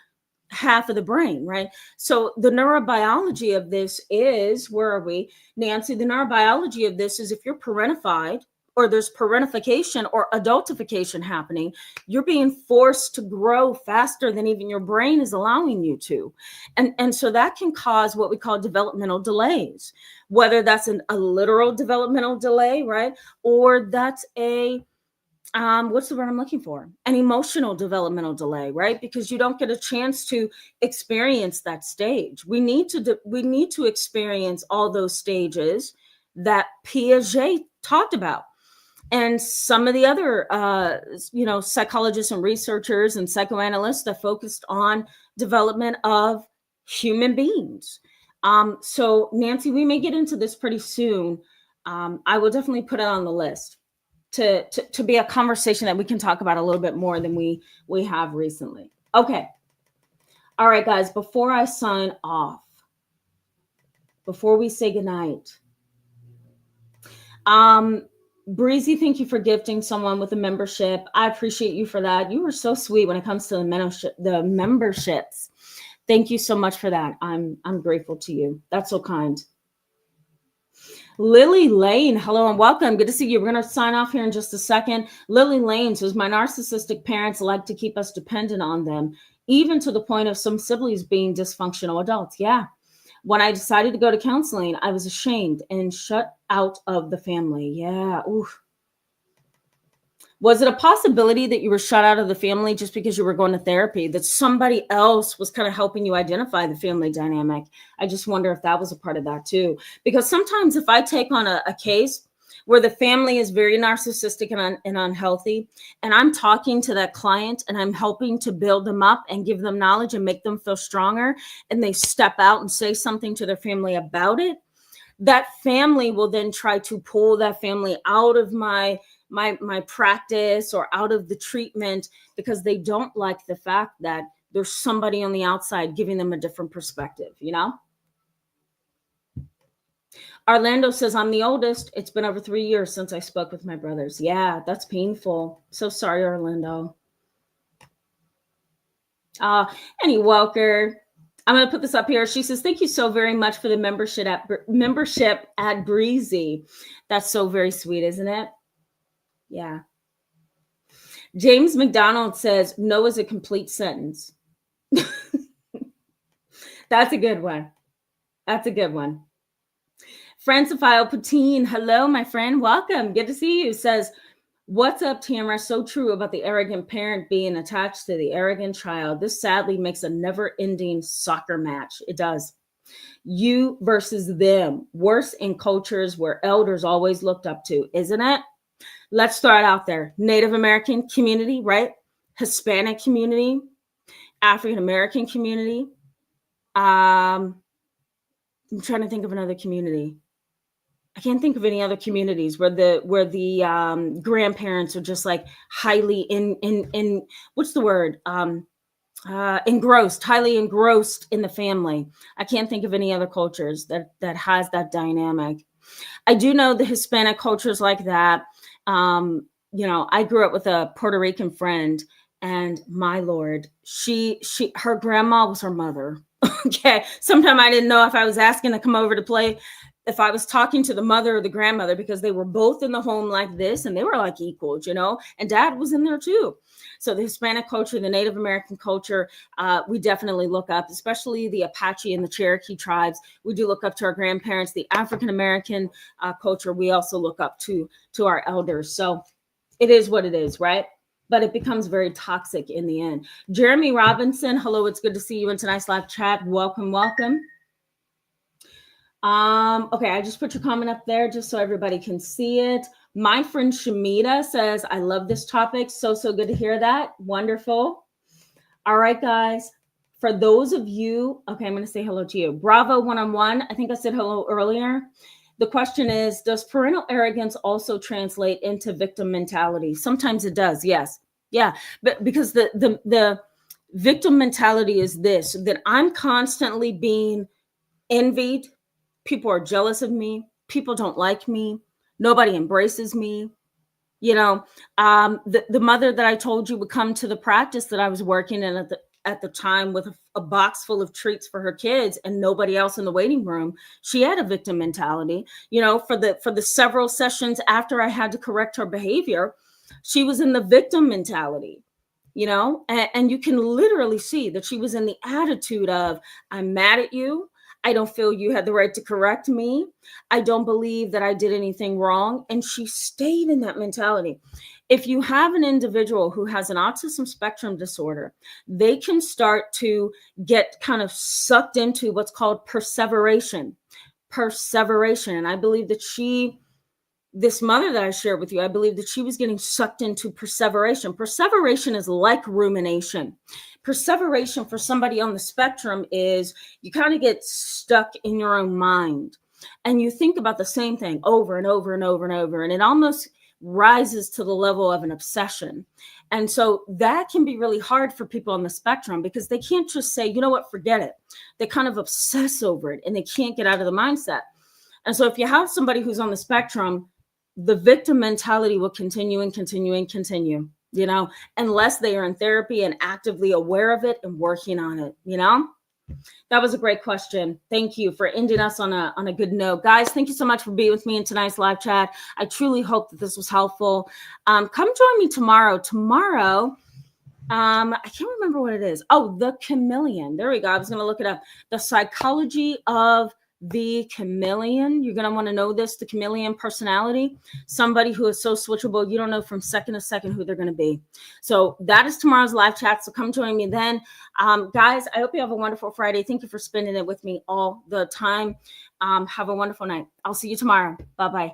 half of the brain, right? So the neurobiology of this is, where are we, Nancy? The neurobiology of this is, if you're parentified, or there's parentification or adultification happening, you're being forced to grow faster than even your brain is allowing you to. And so that can cause what we call developmental delays, whether that's a literal developmental delay, right? Or that's what's the word I'm looking for? An emotional developmental delay, right? Because you don't get a chance to experience that stage. We need to experience all those stages that Piaget talked about. And some of the other, psychologists and researchers and psychoanalysts that focused on development of human beings. So Nancy, we may get into this pretty soon. I will definitely put it on the list to be a conversation that we can talk about a little bit more than we have recently. Okay. All right, guys, before I sign off, before we say goodnight, Breezy, thank you for gifting someone with a membership. I appreciate you for that. You were so sweet when it comes to the memberships. Thank you so much for that. I'm grateful to you. That's so kind. Lily Lane, hello and welcome. Good to see you. We're going to sign off here in just a second. Lily Lane says, my narcissistic parents like to keep us dependent on them, even to the point of some siblings being dysfunctional adults. Yeah. When I decided to go to counseling, I was ashamed and shut out of the family. Yeah. Oof. Was it a possibility that you were shut out of the family just because you were going to therapy, that somebody else was kind of helping you identify the family dynamic? I just wonder if that was a part of that too. Because sometimes if I take on a case where the family is very narcissistic and unhealthy, and I'm talking to that client and I'm helping to build them up and give them knowledge and make them feel stronger, and they step out and say something to their family about it, that family will then try to pull that family out of my practice or out of the treatment, because they don't like the fact that there's somebody on the outside giving them a different perspective, Orlando says, I'm the oldest. It's been over 3 years since I spoke with my brothers. Yeah, that's painful. So sorry, Orlando. Annie Welker, I'm going to put this up here. She says, thank you so very much for the membership at Breezy. That's so very sweet, isn't it? Yeah. James McDonald says, no is a complete sentence. That's a good one. That's a good one. Francophile Patine, hello, my friend. Welcome. Good to see you. Says, what's up, Tamara? So true about the arrogant parent being attached to the arrogant child. This sadly makes a never-ending soccer match. It does. You versus them. Worse in cultures where elders always looked up to, isn't it? Let's start out there. Native American community, right? Hispanic community, African American community. I'm trying to think of another community. I can't think of any other communities where the grandparents are just like highly in what's the word? Highly engrossed in the family. I can't think of any other cultures that has that dynamic. I do know the Hispanic cultures like that. I grew up with a Puerto Rican friend, and my Lord, her grandma was her mother. Okay. Sometimes I didn't know if I was asking to come over to play, if I was talking to the mother or the grandmother, because they were both in the home like this, and they were like equals, and dad was in there too. So the Hispanic culture, the Native American culture, we definitely look up, especially the Apache and the Cherokee tribes. We do look up to our grandparents. The African American culture, we also look up to our elders. So it is what it is, right? But it becomes very toxic in the end. Jeremy Robinson, hello, it's good to see you in tonight's live chat. Welcome. Okay, I just put your comment up there just so everybody can see it. My friend Shamita says, I love this topic. So good to hear that. Wonderful. All right, guys. For those of you, okay, I'm going to say hello to you. Bravo one-on-one. I think I said hello earlier. The question is, does parental arrogance also translate into victim mentality? Sometimes it does. Yes. Yeah. But because the victim mentality is this, that I'm constantly being envied. People are jealous of me. People don't like me. Nobody embraces me. The mother that I told you would come to the practice that I was working in at the time with a box full of treats for her kids and nobody else in the waiting room, she had a victim mentality. For the several sessions after I had to correct her behavior, she was in the victim mentality. And you can literally see that she was in the attitude of, I'm mad at you. I don't feel you had the right to correct me. I don't believe that I did anything wrong. And she stayed in that mentality. If you have an individual who has an autism spectrum disorder, they can start to get kind of sucked into what's called perseveration. And I believe that this mother that I shared with you, I believe that she was getting sucked into perseveration. Perseveration is like rumination. Perseveration for somebody on the spectrum is you kind of get stuck in your own mind and you think about the same thing over and over and over and over. And it almost rises to the level of an obsession. And so that can be really hard for people on the spectrum because they can't just say, you know what, forget it. They kind of obsess over it and they can't get out of the mindset. And so if you have somebody who's on the spectrum, the victim mentality will continue and continue and continue, unless they are in therapy and actively aware of it and working on it. That was a great question. Thank you for ending us on a good note. Guys, thank you so much for being with me in tonight's live chat. I truly hope that this was helpful. Come join me tomorrow. I can't remember what it is. Oh, the chameleon. There we go. I was going to look it up. The psychology of the chameleon. You're going to want to know this, the chameleon personality, somebody who is so switchable. You don't know from second to second who they're going to be. So that is tomorrow's live chat. So come join me then. Guys, I hope you have a wonderful Friday. Thank you for spending it with me all the time. Have a wonderful night. I'll see you tomorrow. Bye-bye.